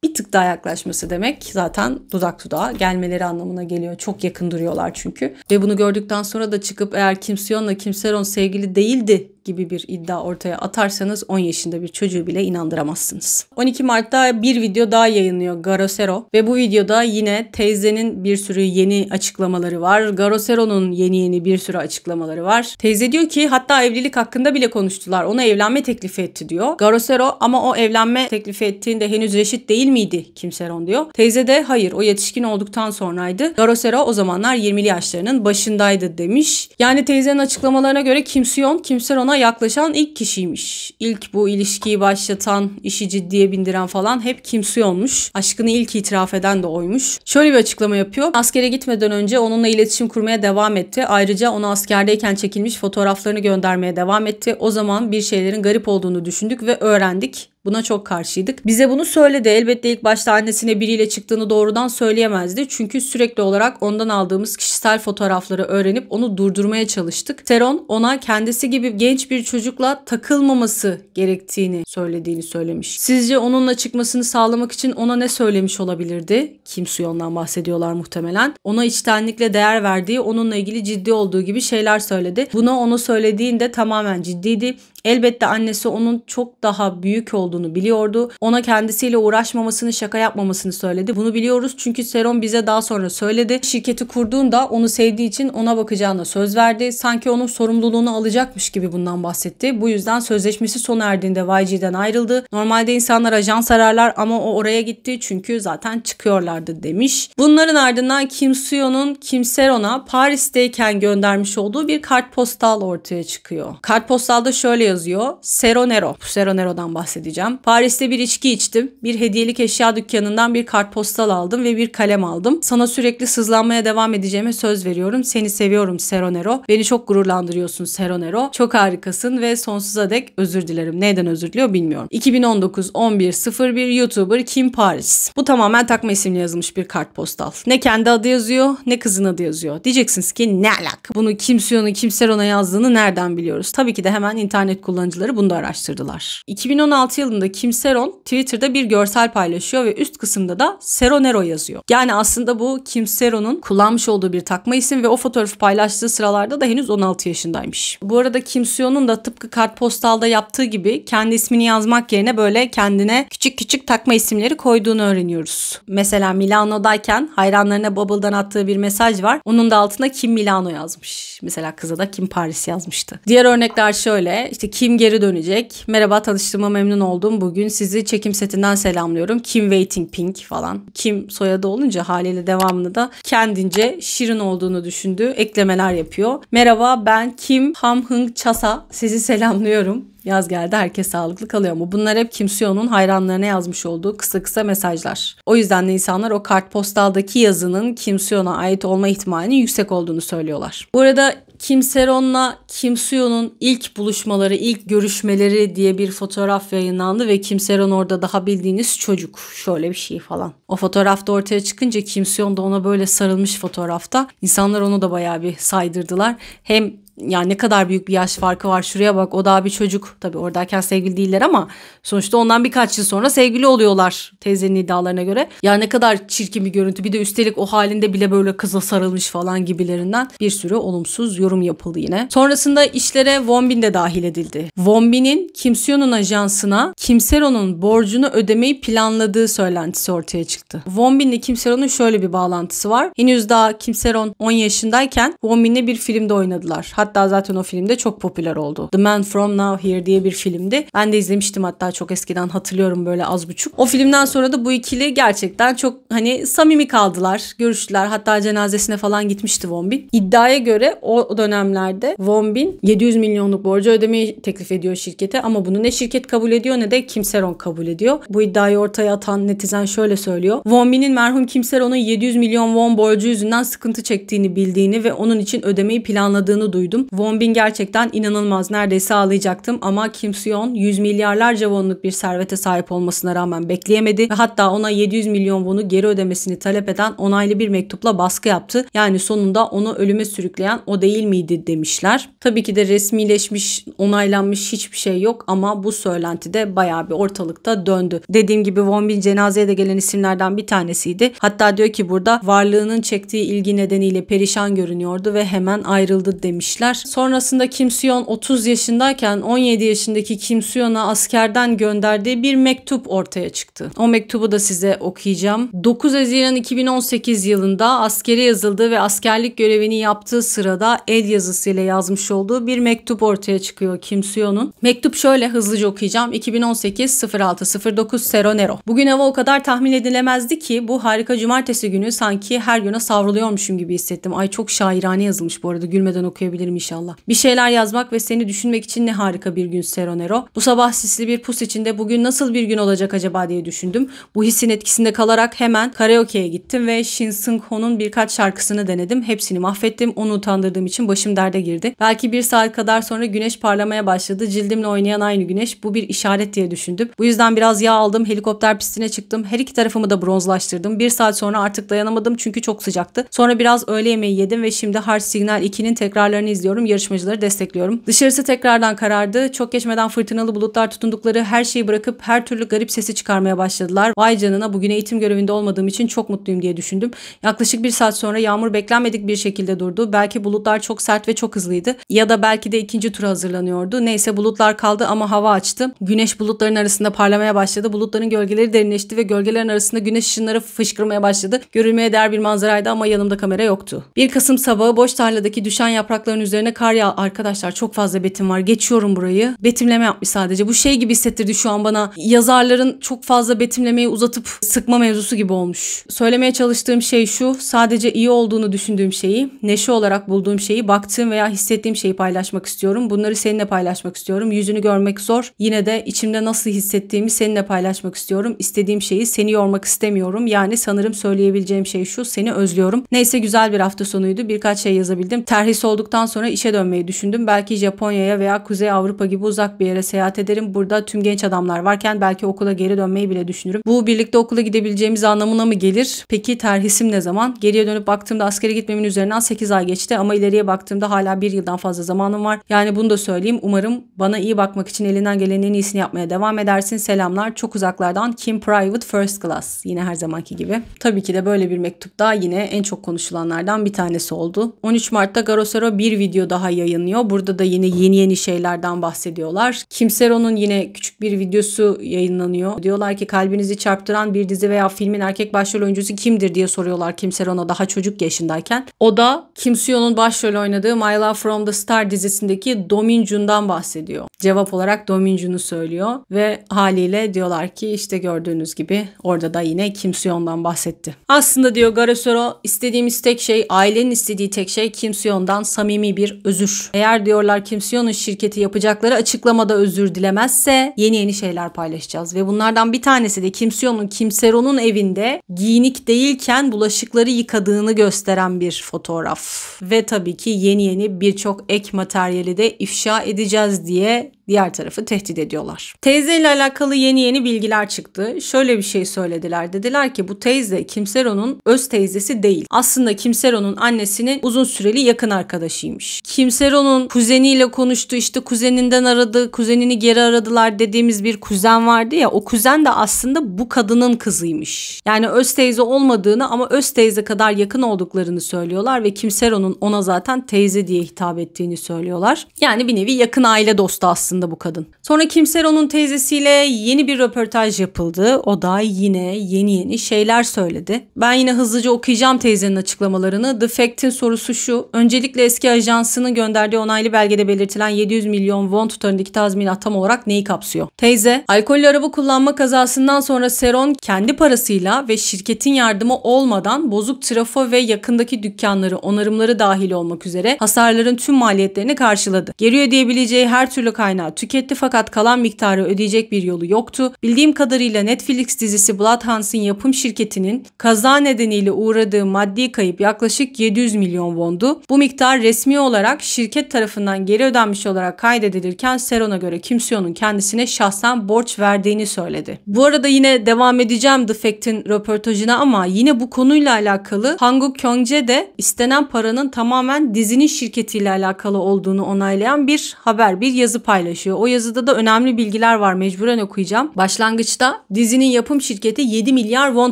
bir tık daha yaklaşması demek zaten dudak dudağa gelmeleri anlamına geliyor. Çok yakın duruyorlar çünkü. Ve bunu gördükten sonra da çıkıp eğer Kim Seon'la Kim Seron sevgili değildi gibi bir iddia ortaya atarsanız 10 yaşında bir çocuğu bile inandıramazsınız. 12 Mart'ta bir video daha yayınlıyor Garosero ve bu videoda yine teyzenin bir sürü yeni açıklamaları var. Garosero'nun yeni bir sürü açıklamaları var. Teyze diyor ki hatta evlilik hakkında bile konuştular. Ona evlenme teklifi etti diyor. Garosero ama o evlenme teklifi ettiğinde henüz reşit değil miydi Kim Seron diyor. Teyze de hayır, o yetişkin olduktan sonraydı. Garosero o zamanlar 20'li yaşlarının başındaydı demiş. Yani teyzenin açıklamalarına göre Kim Seron'a yaklaşan ilk kişiymiş. İlk bu ilişkiyi başlatan, işi ciddiye bindiren falan hep Kim Seon'muş. Aşkını ilk itiraf eden de oymuş. Şöyle bir açıklama yapıyor. Askere gitmeden önce onunla iletişim kurmaya devam etti. Ayrıca ona askerdeyken çekilmiş fotoğraflarını göndermeye devam etti. O zaman bir şeylerin garip olduğunu düşündük ve öğrendik. Buna çok karşıydık. Bize bunu söyledi. Elbette ilk başta annesine biriyle çıktığını doğrudan söyleyemezdi. Çünkü sürekli olarak ondan aldığımız kişisel fotoğrafları öğrenip onu durdurmaya çalıştık. Seron ona kendisi gibi genç bir çocukla takılmaması gerektiğini söylediğini söylemiş. Sizce onunla çıkmasını sağlamak için ona ne söylemiş olabilirdi? Kim Seon'dan bahsediyorlar muhtemelen. Ona içtenlikle değer verdiği, onunla ilgili ciddi olduğu gibi şeyler söyledi. Bunu onu söylediğinde tamamen ciddiydi. Elbette annesi onun çok daha büyük olduğunu biliyordu. Ona kendisiyle uğraşmamasını, şaka yapmamasını söyledi. Bunu biliyoruz çünkü Seron bize daha sonra söyledi. Şirketi kurduğunda onu sevdiği için ona bakacağına söz verdi. Sanki onun sorumluluğunu alacakmış gibi bundan bahsetti. Bu yüzden sözleşmesi sona erdiğinde YG'den ayrıldı. Normalde insanlar ajans ararlar ama o oraya gitti çünkü zaten çıkıyorlardı demiş. Bunların ardından Kim Seon'un Kim Seron'a Paris'teyken göndermiş olduğu bir kartpostal ortaya çıkıyor. Kartpostalda şöyle yazıyor. Seronero. Seronero'dan bahsedeceğim. Paris'te bir içki içtim. Bir hediyelik eşya dükkanından bir kartpostal aldım ve bir kalem aldım. Sana sürekli sızlanmaya devam edeceğime söz veriyorum. Seni seviyorum Seronero. Beni çok gururlandırıyorsun Seronero. Çok harikasın ve sonsuza dek özür dilerim. Neyden özür diliyor bilmiyorum. 2019 11.01 YouTuber Kim Paris. Bu tamamen takma isimle yazılmış bir kartpostal. Ne kendi adı yazıyor ne kızın adı yazıyor. Diyeceksiniz ki ne alaka? Bunu Kim Seon'un Kim Seron'a yazdığını nereden biliyoruz? Tabii ki de hemen internet kullanıcıları bunu da araştırdılar. 2016 yılında Kim Seron Twitter'da bir görsel paylaşıyor ve üst kısımda da Seronero yazıyor. Yani aslında bu Kim Seron'un kullanmış olduğu bir takma isim ve o fotoğrafı paylaştığı sıralarda da henüz 16 yaşındaymış. Bu arada Kim Seon'un da tıpkı kartpostalda yaptığı gibi kendi ismini yazmak yerine böyle kendine küçük küçük takma isimleri koyduğunu öğreniyoruz. Mesela Milano'dayken hayranlarına Bubble'dan attığı bir mesaj var. Onun da altına Kim Milano yazmış. Mesela kıza da Kim Paris yazmıştı. Diğer örnekler şöyle. İşte Kim geri dönecek. Merhaba, tanıştığıma memnun oldum. Bugün sizi çekim setinden selamlıyorum. Kim Waiting Pink falan. Kim soyadı olunca haliyle devamını da kendince şirin olduğunu düşündüğü eklemeler yapıyor. Merhaba, ben Kim Hamhung Chasa. Sizi selamlıyorum. Yaz geldi, herkes sağlıklı kalıyor mu? Bunlar hep Kim Seon'un hayranlarına yazmış olduğu kısa kısa mesajlar. O yüzden de insanlar o kartpostaldaki yazının Kim Seon'a ait olma ihtimalinin yüksek olduğunu söylüyorlar. Bu arada Kim Seron'la Kim Seon'un ilk buluşmaları, ilk görüşmeleri diye bir fotoğraf yayınlandı ve Kim Seron orada daha bildiğiniz çocuk. Şöyle bir şey falan. O fotoğrafta ortaya çıkınca Kim Seon da ona böyle sarılmış fotoğrafta. İnsanlar onu da bayağı bir saydırdılar. Hem yani ne kadar büyük bir yaş farkı var, şuraya bak, o daha bir çocuk. Tabii oradayken sevgili değiller ama sonuçta ondan birkaç yıl sonra sevgili oluyorlar teyzenin iddialarına göre. Ya ne kadar çirkin bir görüntü, bir de üstelik o halinde bile böyle kıza sarılmış falan gibilerinden bir sürü olumsuz yorum yapıldı yine. Sonrasında işlere Wonbin de dahil edildi. Wonbin'in Kim Seon'un ajansına Kim Seron'un borcunu ödemeyi planladığı söylentisi ortaya çıktı. Wonbin'le Kim Seron'un şöyle bir bağlantısı var. Henüz daha Kim Seron 10 yaşındayken Wonbin'le bir filmde oynadılar. Hatta Hatta zaten o filmde çok popüler oldu. The Man From Now Here diye bir filmdi. Ben de izlemiştim hatta çok eskiden, hatırlıyorum böyle az buçuk. O filmden sonra da bu ikili gerçekten çok hani samimi kaldılar. Görüştüler. Hatta cenazesine falan gitmişti Won Bin. İddiaya göre o dönemlerde Won Bin 700 milyonluk borcu ödemeyi teklif ediyor şirkete ama bunu ne şirket kabul ediyor ne de Kim Ser-on kabul ediyor. Bu iddiayı ortaya atan netizen şöyle söylüyor. Won Bin'in merhum Kim Ser-on'un 700 milyon won borcu yüzünden sıkıntı çektiğini bildiğini ve onun için ödemeyi planladığını duydum. Won Bin gerçekten inanılmaz. Neredeyse ağlayacaktım ama Kim Soo-yeon 100 milyarlarca wonluk bir servete sahip olmasına rağmen bekleyemedi ve hatta ona 700 milyon won'u geri ödemesini talep eden onaylı bir mektupla baskı yaptı. Yani sonunda onu ölüme sürükleyen o değil miydi demişler. Tabii ki de resmileşmiş, onaylanmış hiçbir şey yok ama bu söylenti de bayağı bir ortalıkta döndü. Dediğim gibi Won Bin cenazeye de gelen isimlerden bir tanesiydi. Hatta diyor ki burada varlığının çektiği ilgi nedeniyle perişan görünüyordu ve hemen ayrıldı demişler. Sonrasında Kim Soo-yeon 30 yaşındayken 17 yaşındaki Kim Soo-yeon'a askerden gönderdiği bir mektup ortaya çıktı. O mektubu da size okuyacağım. 9 Haziran 2018 yılında askere yazıldığı ve askerlik görevini yaptığı sırada el yazısıyla yazmış olduğu bir mektup ortaya çıkıyor Kim Soo-yeon'un. Mektup şöyle, hızlıca okuyacağım. 2018-06-09 Seronero. Bugün hava o kadar tahmin edilemezdi ki bu harika cumartesi günü sanki her güne savruluyormuşum gibi hissettim. Ay çok şairane yazılmış bu arada. Gülmeden okuyabilirim inşallah. Bir şeyler yazmak ve seni düşünmek için ne harika bir gün Seronero. Bu sabah sisli bir pus içinde bugün nasıl bir gün olacak acaba diye düşündüm. Bu hissin etkisinde kalarak hemen karaoke'ye gittim ve Shin Seung-ho'nun birkaç şarkısını denedim. Hepsini mahvettim. Onu utandırdığım için başım derde girdi. Belki bir saat kadar sonra güneş parlamaya başladı. Cildimle oynayan aynı güneş. Bu bir işaret diye düşündüm. Bu yüzden biraz yağ aldım. Helikopter pistine çıktım. Her iki tarafımı da bronzlaştırdım. Bir saat sonra artık dayanamadım çünkü çok sıcaktı. Sonra biraz öğle yemeği yedim ve şimdi Heart Signal 2'nin tekrarlarını izliyorum. Yarışmacıları destekliyorum. Dışarısı tekrardan karardı. Çok geçmeden fırtınalı bulutlar tutundukları her şeyi bırakıp her türlü garip sesi çıkarmaya başladılar. Vay canına, bugün eğitim görevinde olmadığım için çok mutluyum diye düşündüm. Yaklaşık bir saat sonra yağmur beklenmedik bir şekilde durdu. Belki bulutlar çok sert ve çok hızlıydı. Ya da belki de ikinci tura hazırlanıyordu. Neyse bulutlar kaldı ama hava açtı. Güneş bulutların arasında parlamaya başladı. Bulutların gölgeleri derinleşti ve gölgelerin arasında güneş ışınları fışkırmaya başladı. Görülmeye değer bir manzaraydı ama yanımda kamera yoktu. 1 Kasım sabahı boş tarladaki düşen yaprakların üzerine kar yağ... Arkadaşlar çok fazla betim var. Geçiyorum burayı. Betimleme yapmış sadece. Bu şey gibi hissettirdi şu an bana. Yazarların çok fazla betimlemeyi uzatıp sıkma mevzusu gibi olmuş. Söylemeye çalıştığım şey şu. Sadece iyi olduğunu düşündüğüm şeyi, neşe olarak bulduğum şeyi, baktığım veya hissettiğim şeyi paylaşmak istiyorum. Bunları seninle paylaşmak istiyorum. Yüzünü görmek zor. Yine de içimde nasıl hissettiğimi seninle paylaşmak istiyorum. İstediğim şeyi seni yormak istemiyorum. Yani sanırım söyleyebileceğim şey şu. Seni özlüyorum. Neyse güzel bir hafta sonuydu. Birkaç şey yazabildim. Terhis olduktan sonra işe dönmeyi düşündüm. Belki Japonya'ya veya Kuzey Avrupa gibi uzak bir yere seyahat ederim. Burada tüm genç adamlar varken belki okula geri dönmeyi bile düşünürüm. Bu birlikte okula gidebileceğimiz anlamına mı gelir? Peki terhisim ne zaman? Geriye dönüp baktığımda askere gitmemin üzerinden 8 ay geçti ama ileriye baktığımda hala 1 yıldan fazla zamanım var. Yani bunu da söyleyeyim. Umarım bana iyi bakmak için elinden gelenin en iyisini yapmaya devam edersin. Selamlar. Çok uzaklardan Kim Private First Class. Yine her zamanki gibi. Tabii ki de böyle bir mektup da yine en çok konuşulanlardan bir tanesi oldu. 13 Mart'ta Garosero bir video daha yayınlıyor. Burada da yine yeni şeylerden bahsediyorlar. Kim Ser-on'un yine küçük bir videosu yayınlanıyor. Diyorlar ki kalbinizi çarptıran bir dizi veya filmin erkek başrol oyuncusu kimdir diye soruyorlar Kim Ser-on'a daha çocuk yaşındayken. O da Kim Soo-yeon'un başrol oynadığı My Love From The Star dizisindeki Do Min-jun'dan bahsediyor. Cevap olarak Do Min-jun'u söylüyor ve haliyle diyorlar ki işte gördüğünüz gibi orada da yine Kim Soo-yeon'dan bahsetti. Aslında diyor Garosero, istediğimiz tek şey, ailenin istediği tek şey Kim Soo-yeon'dan samimi bir özür. Eğer diyorlar Kim Soo-yeon'un şirketi yapacakları açıklamada özür dilemezse yeni şeyler paylaşacağız ve bunlardan bir tanesi de Kim Soo-yeon'un Kim Ser-on'un evinde giyinik değilken bulaşıkları yıkadığını gösteren bir fotoğraf. Ve tabii ki yeni birçok ek materyali de ifşa edeceğiz diye diğer tarafı tehdit ediyorlar. Teyze ile alakalı yeni bilgiler çıktı. Şöyle bir şey söylediler. Dediler ki bu teyze Kim Ser-on'un öz teyzesi değil. Aslında Kim Ser-on'un annesinin uzun süreli yakın arkadaşıymış. Kim Ser-on'un kuzeniyle konuştu, işte kuzeninden aradı, kuzenini geri aradılar dediğimiz bir kuzen vardı ya, o kuzen de aslında bu kadının kızıymış. Yani öz teyze olmadığını ama öz teyze kadar yakın olduklarını söylüyorlar ve Kim Ser-on'un ona zaten teyze diye hitap ettiğini söylüyorlar. Yani bir nevi yakın aile dostu aslında bu kadın. Sonra Kim Ser-on'un teyzesiyle yeni bir röportaj yapıldı. O da yine yeni şeyler söyledi. Ben yine hızlıca okuyacağım teyzenin açıklamalarını. The Fact'in sorusu şu. Öncelikle eski Ajansı'nın gönderdiği onaylı belgede belirtilen 700 milyon won tutarındaki tazminat tam olarak neyi kapsıyor? Teyze, alkollü araba kullanma kazasından sonra Seron kendi parasıyla ve şirketin yardımı olmadan bozuk trafo ve yakındaki dükkanları, onarımları dahil olmak üzere hasarların tüm maliyetlerini karşıladı. Geri ödeyebileceği her türlü kaynağı tüketti fakat kalan miktarı ödeyecek bir yolu yoktu. Bildiğim kadarıyla Netflix dizisi Bloodhounds'ın yapım şirketinin kaza nedeniyle uğradığı maddi kayıp yaklaşık 700 milyon wondu. Bu miktar resmi olarak şirket tarafından geri ödenmiş olarak kaydedilirken Seron'a göre Kim Soo-yeon'un kendisine şahsen borç verdiğini söyledi. Bu arada yine devam edeceğim The Fact'in röportajına ama yine bu konuyla alakalı Hanguk Kyungjae de istenen paranın tamamen dizinin şirketiyle alakalı olduğunu onaylayan bir haber, bir yazı paylaşıyor. O yazıda da önemli bilgiler var, mecburen okuyacağım. Başlangıçta dizinin yapım şirketi 7 milyar won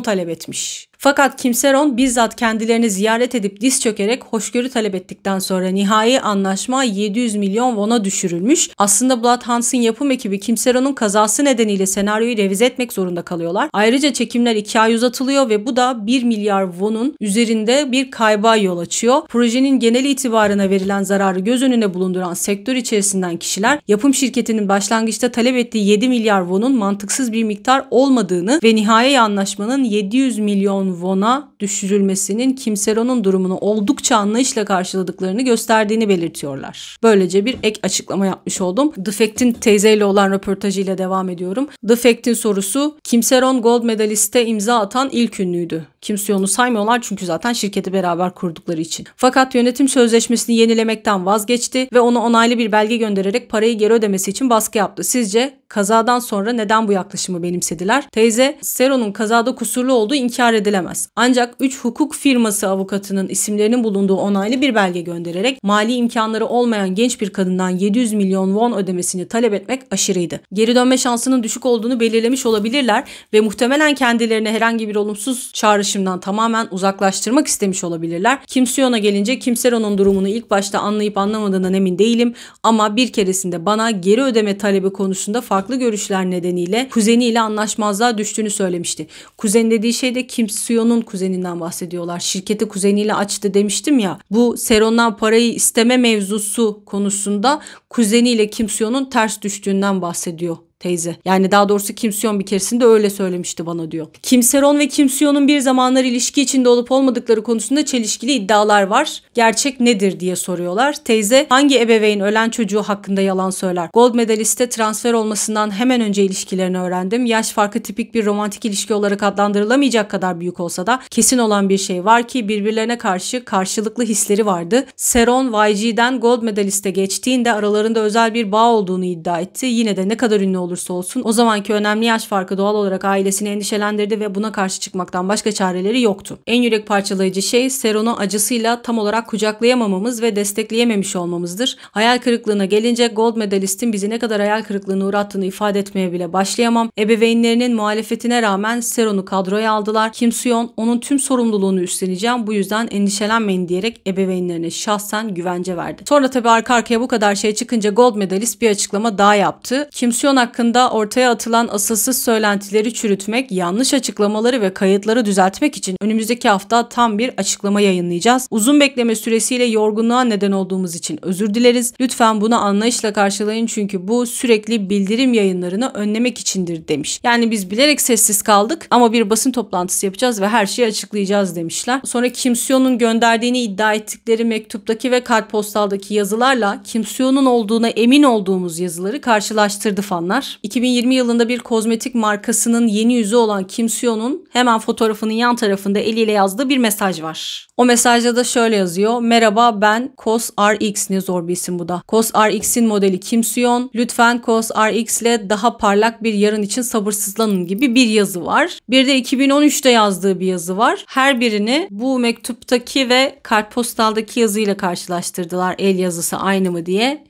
talep etmiş. Fakat Kim Seron bizzat kendilerini ziyaret edip diz çökerek hoşgörü talep ettikten sonra nihai anlaşma 700 milyon won'a düşürülmüş. Aslında Bloodhounds'ın yapım ekibi Kim Seron'un kazası nedeniyle senaryoyu revize etmek zorunda kalıyorlar. Ayrıca çekimler 2 ay uzatılıyor ve bu da 1 milyar won'un üzerinde bir kayba yol açıyor. Projenin genel itibarına verilen zararı göz önüne bulunduran sektör içerisinden kişiler yapım şirketinin başlangıçta talep ettiği 7 milyar won'un mantıksız bir miktar olmadığını ve nihai anlaşmanın 700 milyon won'a düşürülmesinin Kim Seron'un durumunu oldukça anlayışla karşıladıklarını gösterdiğini belirtiyorlar. Böylece bir ek açıklama yapmış oldum. The Fact'in teyzeyle olan röportajıyla devam ediyorum. The Fact'in sorusu: Kim Seron gold medaliste imza atan ilk ünlüydü. Kim Soo-yeon'u saymıyorlar çünkü zaten şirketi beraber kurdukları için. Fakat yönetim sözleşmesini yenilemekten vazgeçti ve ona onaylı bir belge göndererek parayı geri ödemesi için baskı yaptı. Sizce kazadan sonra neden bu yaklaşımı benimsediler? Teyze, Seron'un kazada kusurlu olduğu inkar edilemez. Ancak 3 hukuk firması avukatının isimlerinin bulunduğu onaylı bir belge göndererek mali imkanları olmayan genç bir kadından 700 milyon won ödemesini talep etmek aşırıydı. Geri dönme şansının düşük olduğunu belirlemiş olabilirler ve muhtemelen kendilerine herhangi bir olumsuz çağrışımdan tamamen uzaklaştırmak istemiş olabilirler. Kim Soo-yeon'a gelince Kim Seron'un durumunu ilk başta anlayıp anlamadığından emin değilim ama bir keresinde bana geri ödeme talebi konusunda farklı görüşler nedeniyle kuzeniyle anlaşmazlığa düştüğünü söylemişti. Kuzen dediği şey de Kim Soo-yeon'un kuzeninden bahsediyorlar. Şirketi kuzeniyle açtı demiştim ya. Bu Seron'dan parayı isteme mevzusu konusunda kuzeniyle Kim Soo-yeon'un ters düştüğünden bahsediyor teyze. Yani daha doğrusu Kim Soo-yeon bir keresinde öyle söylemişti bana diyor. Kim Seron ve Kim Soo-yeon'un bir zamanlar ilişki içinde olup olmadıkları konusunda çelişkili iddialar var. Gerçek nedir diye soruyorlar. Teyze, hangi ebeveyn ölen çocuğu hakkında yalan söyler? Gold medaliste transfer olmasından hemen önce ilişkilerini öğrendim. Yaş farkı tipik bir romantik ilişki olarak adlandırılamayacak kadar büyük olsa da kesin olan bir şey var ki birbirlerine karşı karşılıklı hisleri vardı. Seron YG'den gold medaliste geçtiğinde aralarında özel bir bağ olduğunu iddia etti. Yine de ne kadar ünlü olursa olsun o zamanki önemli yaş farkı doğal olarak ailesini endişelendirdi ve buna karşı çıkmaktan başka çareleri yoktu. En yürek parçalayıcı şey Seron'u acısıyla tam olarak kucaklayamamamız ve destekleyememiş olmamızdır. Hayal kırıklığına gelince gold medalistin bizi ne kadar hayal kırıklığına uğrattığını ifade etmeye bile başlayamam. Ebeveynlerinin muhalefetine rağmen Seron'u kadroya aldılar. Kim Soo-yeon onun tüm sorumluluğunu üstleneceğim, bu yüzden endişelenmeyin diyerek ebeveynlerine şahsen güvence verdi. Sonra tabii arka arkaya bu kadar şey çıkınca gold medalist bir açıklama daha yaptı. Kim Soo-yeon hakkında ortaya atılan asılsız söylentileri çürütmek, yanlış açıklamaları ve kayıtları düzeltmek için önümüzdeki hafta tam bir açıklama yayınlayacağız. Uzun bekleme süresiyle yorgunluğa neden olduğumuz için özür dileriz. Lütfen bunu anlayışla karşılayın çünkü bu sürekli bildirim yayınlarını önlemek içindir demiş. Yani biz bilerek sessiz kaldık ama bir basın toplantısı yapacağız ve her şeyi açıklayacağız demişler. Sonra Kim Soo-yeon'un gönderdiğini iddia ettikleri mektuptaki ve kartpostaldaki yazılarla Kim Soo-yeon'un olduğuna emin olduğumuz yazıları karşılaştırdı fanlar. 2020 yılında bir kozmetik markasının yeni yüzü olan Kim Soo-yeon'un hemen fotoğrafının yan tarafında eliyle yazdığı bir mesaj var. O mesajda da şöyle yazıyor: merhaba, ben Cos RX, ne zor bir isim bu da. Cos RX'in modeli Kim Soo-yeon. Lütfen Cos RX ile daha parlak bir yarın için sabırsızlanın gibi bir yazı var. Bir de 2013'te yazdığı bir yazı var. Her birini bu mektuptaki ve kartpostaldaki yazıyla karşılaştırdılar. El yazısı aynı mı diye.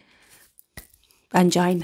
Bence aynı.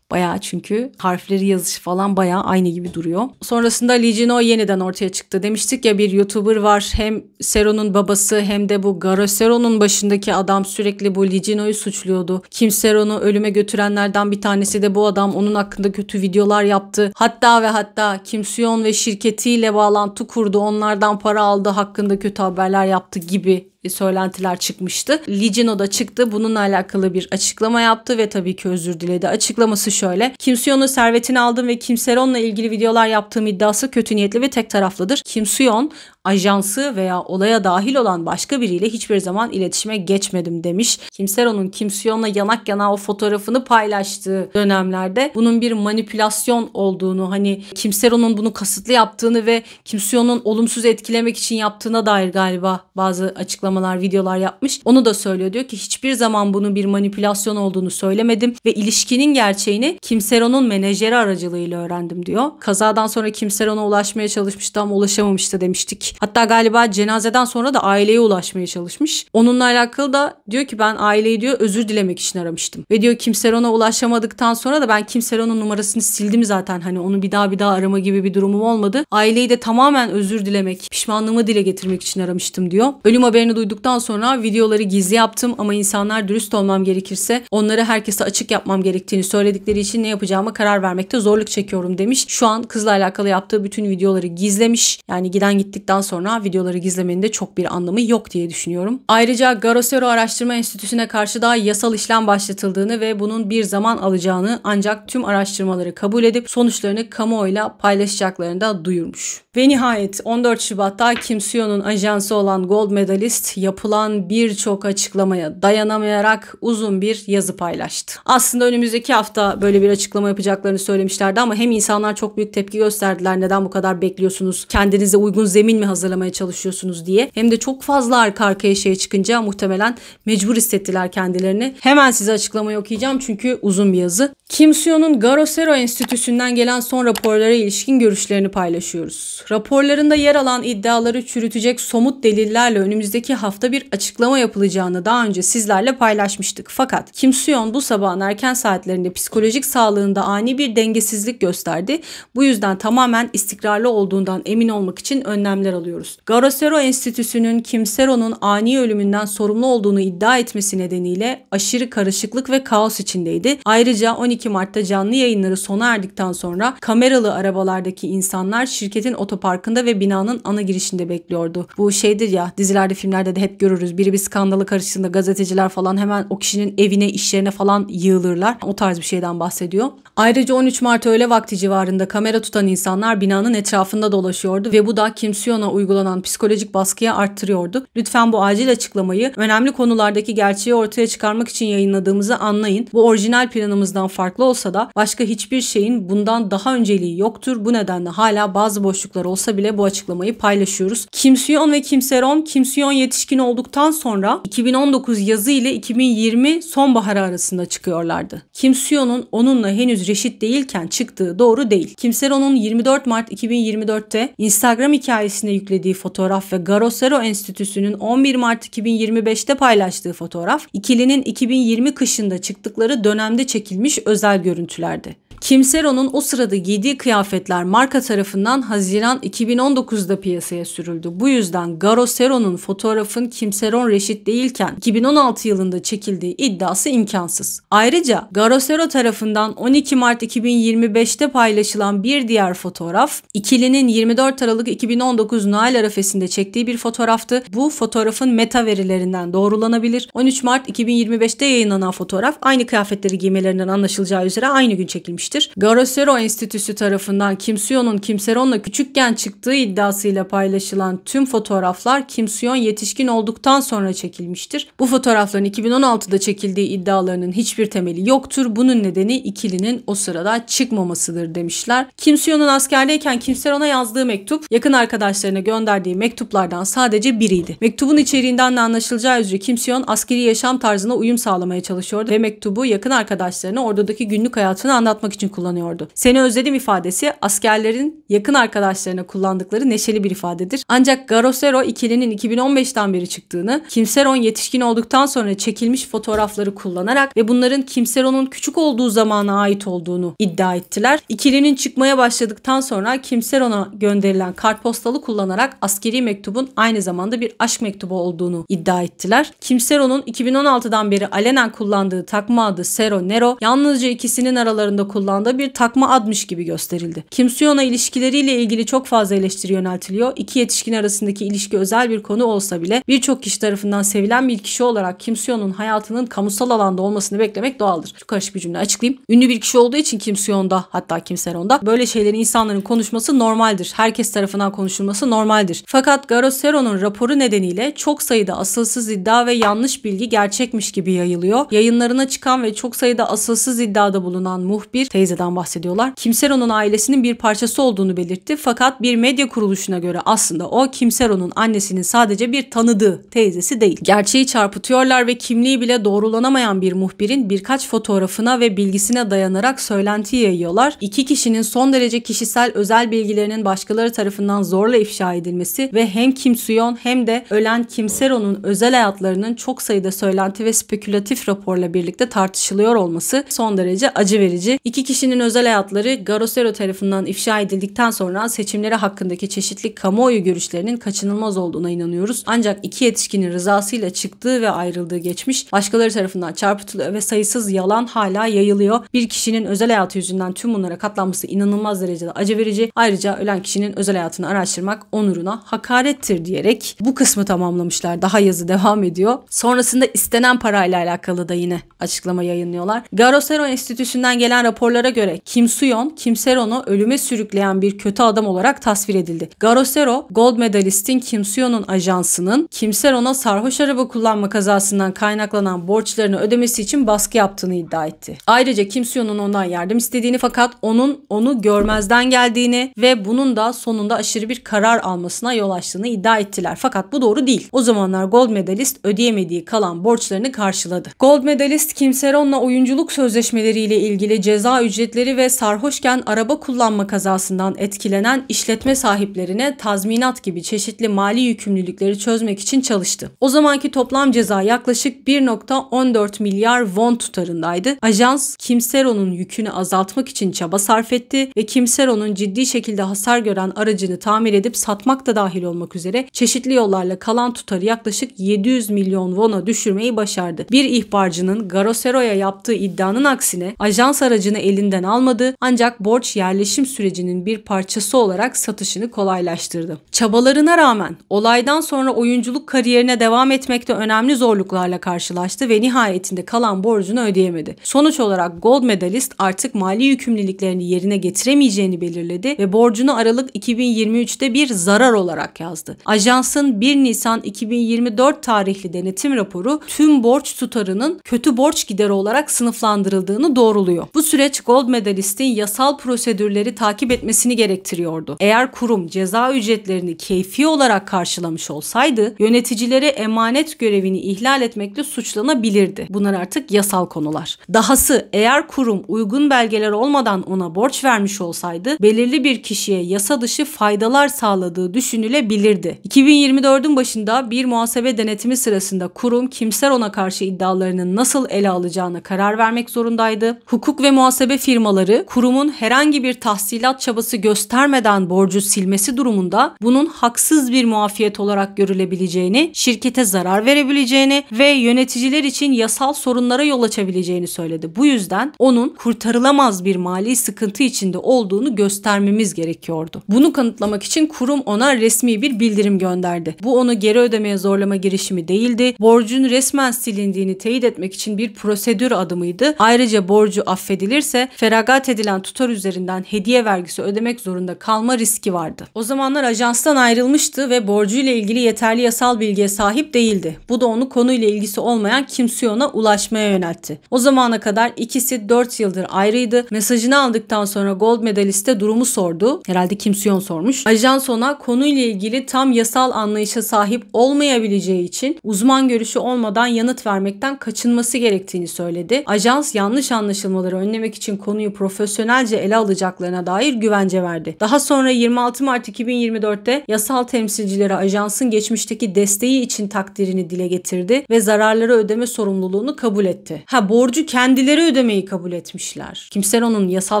Bayağı, çünkü harfleri yazışı falan bayağı aynı gibi duruyor. Sonrasında Lee Jin-ho yeniden ortaya çıktı. Demiştik ya, bir YouTuber var. Hem Seron'un babası hem de bu Garo Seron'un başındaki adam sürekli bu Lee Jin-ho'yu suçluyordu. Kim Seron'u ölüme götürenlerden bir tanesi de bu adam. Onun hakkında kötü videolar yaptı. Hatta Kim Soo-yeon ve şirketiyle bağlantı kurdu. Onlardan para aldı, hakkında kötü haberler yaptı gibi söylentiler çıkmıştı. Lee Jin-ho da çıktı. Bununla alakalı bir açıklama yaptı ve tabii ki özür diledi. Açıklaması şöyle: Kim Soo-yeon'un servetini aldım ve Kim Seron'la ilgili videolar yaptığım iddiası kötü niyetli ve tek taraflıdır. Kim Soo-yeon ajansı veya olaya dahil olan başka biriyle hiçbir zaman iletişime geçmedim demiş. Kim Seron'un Kim Soo-yeon'la yanak yana o fotoğrafını paylaştığı dönemlerde bunun bir manipülasyon olduğunu, hani Kim Seron'un bunu kasıtlı yaptığını ve Kim Soo-yeon'un olumsuz etkilemek için yaptığına dair galiba bazı açıklamalar, videolar yapmış. Onu da söylüyor. Diyor ki hiçbir zaman bunun bir manipülasyon olduğunu söylemedim ve ilişkinin gerçeğini Kim Seron'un menajeri aracılığıyla öğrendim diyor. Kazadan sonra Kim Seron'a ulaşmaya çalışmıştı ama ulaşamamıştı demiştik. Hatta galiba cenazeden sonra da aileye ulaşmaya çalışmış. Onunla alakalı da diyor ki ben aileyi diyor özür dilemek için aramıştım. Ve diyor Kim Seron'a ulaşamadıktan sonra da ben Kim Seron'un numarasını sildim zaten. Hani onu bir daha arama gibi bir durumum olmadı. Aileyi de tamamen özür dilemek, pişmanlığımı dile getirmek için aramıştım diyor. Ölüm haberini duyduktan sonra videoları gizli yaptım ama insanlar dürüst olmam gerekirse onları herkese açık yapmam gerektiğini söyledikleri için ne yapacağıma karar vermekte zorluk çekiyorum demiş. Şu an kızla alakalı yaptığı bütün videoları gizlemiş. Yani giden gittikten sonra videoları gizlemenin de çok bir anlamı yok diye düşünüyorum. Ayrıca Garo Sero Araştırma Enstitüsü'ne karşı da yasal işlem başlatıldığını ve bunun bir zaman alacağını, ancak tüm araştırmaları kabul edip sonuçlarını kamuoyuyla paylaşacaklarını da duyurmuş. Ve nihayet 14 Şubat'ta Kim Soo-yeon'un ajansı olan Gold Medalist yapılan birçok açıklamaya dayanamayarak uzun bir yazı paylaştı. Aslında önümüzdeki hafta böyle bir açıklama yapacaklarını söylemişlerdi ama hem insanlar çok büyük tepki gösterdiler, neden bu kadar bekliyorsunuz, kendinize uygun zemin mi hazırlamaya çalışıyorsunuz diye, hem de çok fazla arka arkaya şey çıkınca muhtemelen mecbur hissettiler kendilerini. Hemen size açıklamayı okuyacağım çünkü uzun bir yazı. Kim Soo-yeon'un Garo Sero Enstitüsü'nden gelen son raporlara ilişkin görüşlerini paylaşıyoruz. Raporlarında yer alan iddiaları çürütecek somut delillerle önümüzdeki hafta bir açıklama yapılacağını daha önce sizlerle paylaşmıştık. Fakat Kim Soo-yeon bu sabahın erken saatlerinde psikolojik sağlığında ani bir dengesizlik gösterdi. Bu yüzden tamamen istikrarlı olduğundan emin olmak için önlemler alıyoruz. Garo Sero Enstitüsü'nün Kim Seron'un ani ölümünden sorumlu olduğunu iddia etmesi nedeniyle aşırı karışıklık ve kaos içindeydi. Ayrıca 12 Mart'ta canlı yayınları sona erdikten sonra kameralı arabalardaki insanlar şirketin otoparkında ve binanın ana girişinde bekliyordu. Bu şeydir ya, dizilerde, filmlerde de hep görürüz. Biri bir skandala karıştığında gazeteciler falan hemen o kişinin evine, iş yerine falan yığılırlar. O tarz bir şeyden bahsediyor. Ayrıca 13 Mart öğle vakti civarında kamera tutan insanlar binanın etrafında dolaşıyordu ve bu da Kim Soo-yeon'a uygulanan psikolojik baskıyı arttırıyordu. Lütfen bu acil açıklamayı önemli konulardaki gerçeği ortaya çıkarmak için yayınladığımızı anlayın. Bu orijinal planımızdan farklı olsa da başka hiçbir şeyin bundan daha önceliği yoktur. Bu nedenle hala bazı boşluklar olsa bile bu açıklamayı paylaşıyoruz. Kim Soo-yeon ve Kim Seron, Kim Soo-yeon yetişkin olduktan sonra 2019 yazı ile 2020 sonbaharı arasında çıkıyorlardı. Kim Soo-yeon'un onunla henüz reşit değilken çıktığı doğru değil. Kim Seron'un 24 Mart 2024'te Instagram hikayesine yüklediği fotoğraf ve Garo Sero Enstitüsü'nün 11 Mart 2025'te paylaştığı fotoğraf, ikilinin 2020 kışında çıktıkları dönemde çekilmiş özel görüntülerdi. Kim Seron'un o sırada giydiği kıyafetler marka tarafından Haziran 2019'da piyasaya sürüldü. Bu yüzden Garo Sero'nun fotoğrafın Kim Seron reşit değilken 2016 yılında çekildiği iddiası imkansız. Ayrıca Garo Sero tarafından 12 Mart 2025'te paylaşılan bir diğer fotoğraf, ikilinin 24 Aralık 2019 Noel arifesinde çektiği bir fotoğraftı. Bu fotoğrafın meta verilerinden doğrulanabilir. 13 Mart 2025'te yayınlanan fotoğraf aynı kıyafetleri giymelerinden anlaşılacağı üzere aynı gün çekilmiştir. Garo Sero Enstitüsü tarafından Kim Soo-yeon'un Kim Seron'la küçükken çıktığı iddiasıyla paylaşılan tüm fotoğraflar Kim Soo-yeon yetişkin olduktan sonra çekilmiştir. Bu fotoğrafların 2016'da çekildiği iddialarının hiçbir temeli yoktur. Bunun nedeni ikilinin o sırada çıkmamasıdır demişler. Kim Soo-yeon'un askerdeyken Kim Seron'a yazdığı mektup, yakın arkadaşlarına gönderdiği mektuplardan sadece biriydi. Mektubun içeriğinden de anlaşılacağı üzere Kim Soo-yeon askeri yaşam tarzına uyum sağlamaya çalışıyordu ve mektubu yakın arkadaşlarına ordudaki günlük hayatını anlatmak için için kullanıyordu. Seni özledim ifadesi askerlerin yakın arkadaşlarına kullandıkları neşeli bir ifadedir. Ancak Garosero ikilinin 2015'ten beri çıktığını, Kimseron yetişkin olduktan sonra çekilmiş fotoğrafları kullanarak ve bunların Kimseron'un küçük olduğu zamana ait olduğunu iddia ettiler. İkilinin çıkmaya başladıktan sonra Kimseron'a gönderilen kartpostalı kullanarak askeri mektubun aynı zamanda bir aşk mektubu olduğunu iddia ettiler. Kimseron'un 2016'dan beri alenen kullandığı takma adı Sero Nero yalnızca ikisinin aralarında kullandığı bir takma admış gibi gösterildi. Kimseon'a ilişkileriyle ilgili çok fazla eleştiri yöneltiliyor. İki yetişkin arasındaki ilişki özel bir konu olsa bile birçok kişi tarafından sevilen bir kişi olarak Kimseon'un hayatının kamusal alanda olmasını beklemek doğaldır. Şu karışık bir cümle açıklayayım. Ünlü bir kişi olduğu için Kimseon'da, hatta Kimseron'da böyle şeyleri insanların konuşması normaldir. Herkes tarafından konuşulması normaldir. Fakat Garosero'nun raporu nedeniyle çok sayıda asılsız iddia ve yanlış bilgi gerçekmiş gibi yayılıyor. Yayınlarına çıkan ve çok sayıda asılsız iddiada bulunan muhbir, teyzeden bahsediyorlar, Kimseron'un ailesinin bir parçası olduğunu belirtti. Fakat bir medya kuruluşuna göre aslında o Kimseron'un annesinin sadece bir tanıdığı teyzesi değil. Gerçeği çarpıtıyorlar ve kimliği bile doğrulanamayan bir muhbirin birkaç fotoğrafına ve bilgisine dayanarak söylenti yayıyorlar. İki kişinin son derece kişisel özel bilgilerinin başkaları tarafından zorla ifşa edilmesi ve hem Kim Suyon hem de ölen Kimseron'un özel hayatlarının çok sayıda söylenti ve spekülatif raporla birlikte tartışılıyor olması son derece acı verici. İki kişinin özel hayatları Garosero tarafından ifşa edildikten sonra seçimleri hakkındaki çeşitli kamuoyu görüşlerinin kaçınılmaz olduğuna inanıyoruz. Ancak iki yetişkinin rızasıyla çıktığı ve ayrıldığı geçmiş başkaları tarafından çarpıtılıyor ve sayısız yalan hala yayılıyor. Bir kişinin özel hayatı yüzünden tüm bunlara katlanması inanılmaz derecede acı verici. Ayrıca ölen kişinin özel hayatını araştırmak onuruna hakarettir diyerek bu kısmı tamamlamışlar. Daha yazı devam ediyor. Sonrasında istenen parayla alakalı da yine açıklama yayınlıyorlar. Garosero Enstitüsü'nden gelen raporlara göre Kim Suyon, Kimseron'u ölüme sürükleyen bir kötü adam olarak tasvir edildi. Garosero, gold medalistin Kim Suyon'un ajansının Kimseron'a sarhoş araba kullanma kazasından kaynaklanan borçlarını ödemesi için baskı yaptığını iddia etti. Ayrıca Kim Suyon'un ondan yardım istediğini fakat onun onu görmezden geldiğini ve bunun da sonunda aşırı bir karar almasına yol açtığını iddia ettiler. Fakat bu doğru değil. O zamanlar gold medalist ödeyemediği kalan borçlarını karşıladı. Gold medalist Kimseron'la oyunculuk sözleşmeleriyle ilgili ceza ücretleri ve sarhoşken araba kullanma kazasından etkilenen işletme sahiplerine tazminat gibi çeşitli mali yükümlülükleri çözmek için çalıştı. O zamanki toplam ceza yaklaşık 1,14 milyar won tutarındaydı. Ajans Kimseron'un yükünü azaltmak için çaba sarf etti ve Kimseron'un ciddi şekilde hasar gören aracını tamir edip satmak da dahil olmak üzere çeşitli yollarla kalan tutarı yaklaşık 700 milyon won'a düşürmeyi başardı. Bir ihbarcının Garosero'ya yaptığı iddianın aksine ajans aracını elinden almadı ancak borç yerleşim sürecinin bir parçası olarak satışını kolaylaştırdı. Çabalarına rağmen olaydan sonra oyunculuk kariyerine devam etmekte önemli zorluklarla karşılaştı ve nihayetinde kalan borcunu ödeyemedi. Sonuç olarak gold medalist artık mali yükümlülüklerini yerine getiremeyeceğini belirledi ve borcunu Aralık 2023'te bir zarar olarak yazdı. Ajansın 1 Nisan 2024 tarihli denetim raporu tüm borç tutarının kötü borç gideri olarak sınıflandırıldığını doğruluyor. Bu süreç gold medalistin yasal prosedürleri takip etmesini gerektiriyordu. Eğer kurum ceza ücretlerini keyfi olarak karşılamış olsaydı yöneticilere emanet görevini ihlal etmekle suçlanabilirdi. Bunlar artık yasal konular. Dahası eğer kurum uygun belgeler olmadan ona borç vermiş olsaydı belirli bir kişiye yasa dışı faydalar sağladığı düşünülebilirdi. 2024'ün başında bir muhasebe denetimi sırasında kurum Kimseron'a karşı iddialarının nasıl ele alacağına karar vermek zorundaydı. Hukuk ve muhasebe firmaları kurumun herhangi bir tahsilat çabası göstermeden borcu silmesi durumunda bunun haksız bir muafiyet olarak görülebileceğini, şirkete zarar verebileceğini ve yöneticiler için yasal sorunlara yol açabileceğini söyledi. Bu yüzden onun kurtarılamaz bir mali sıkıntı içinde olduğunu göstermemiz gerekiyordu. Bunu kanıtlamak için kurum ona resmi bir bildirim gönderdi. Bu onu geri ödemeye zorlama girişimi değildi. Borcun resmen silindiğini teyit etmek için bir prosedür adımıydı. Ayrıca borcu affedilirse feragat edilen tutar üzerinden hediye vergisi ödemek zorunda kalma riski vardı. O zamanlar ajanstan ayrılmıştı ve borcuyla ilgili yeterli yasal bilgiye sahip değildi. Bu da onu konuyla ilgisi olmayan Kim Suyon'a ulaşmaya yöneltti. O zamana kadar ikisi 4 yıldır ayrıydı. Mesajını aldıktan sonra gold medaliste durumu sordu. Herhalde Kim Suyon sormuş. Ajans ona konuyla ilgili tam yasal anlayışa sahip olmayabileceği için uzman görüşü olmadan yanıt vermekten kaçınması gerektiğini söyledi. Ajans yanlış anlaşılmaları önlemek için için konuyu profesyonelce ele alacaklarına dair güvence verdi. Daha sonra 26 Mart 2024'te yasal temsilcileri ajansın geçmişteki desteği için takdirini dile getirdi ve zararları ödeme sorumluluğunu kabul etti. Borcu kendileri ödemeyi kabul etmişler. Kimseron'un yasal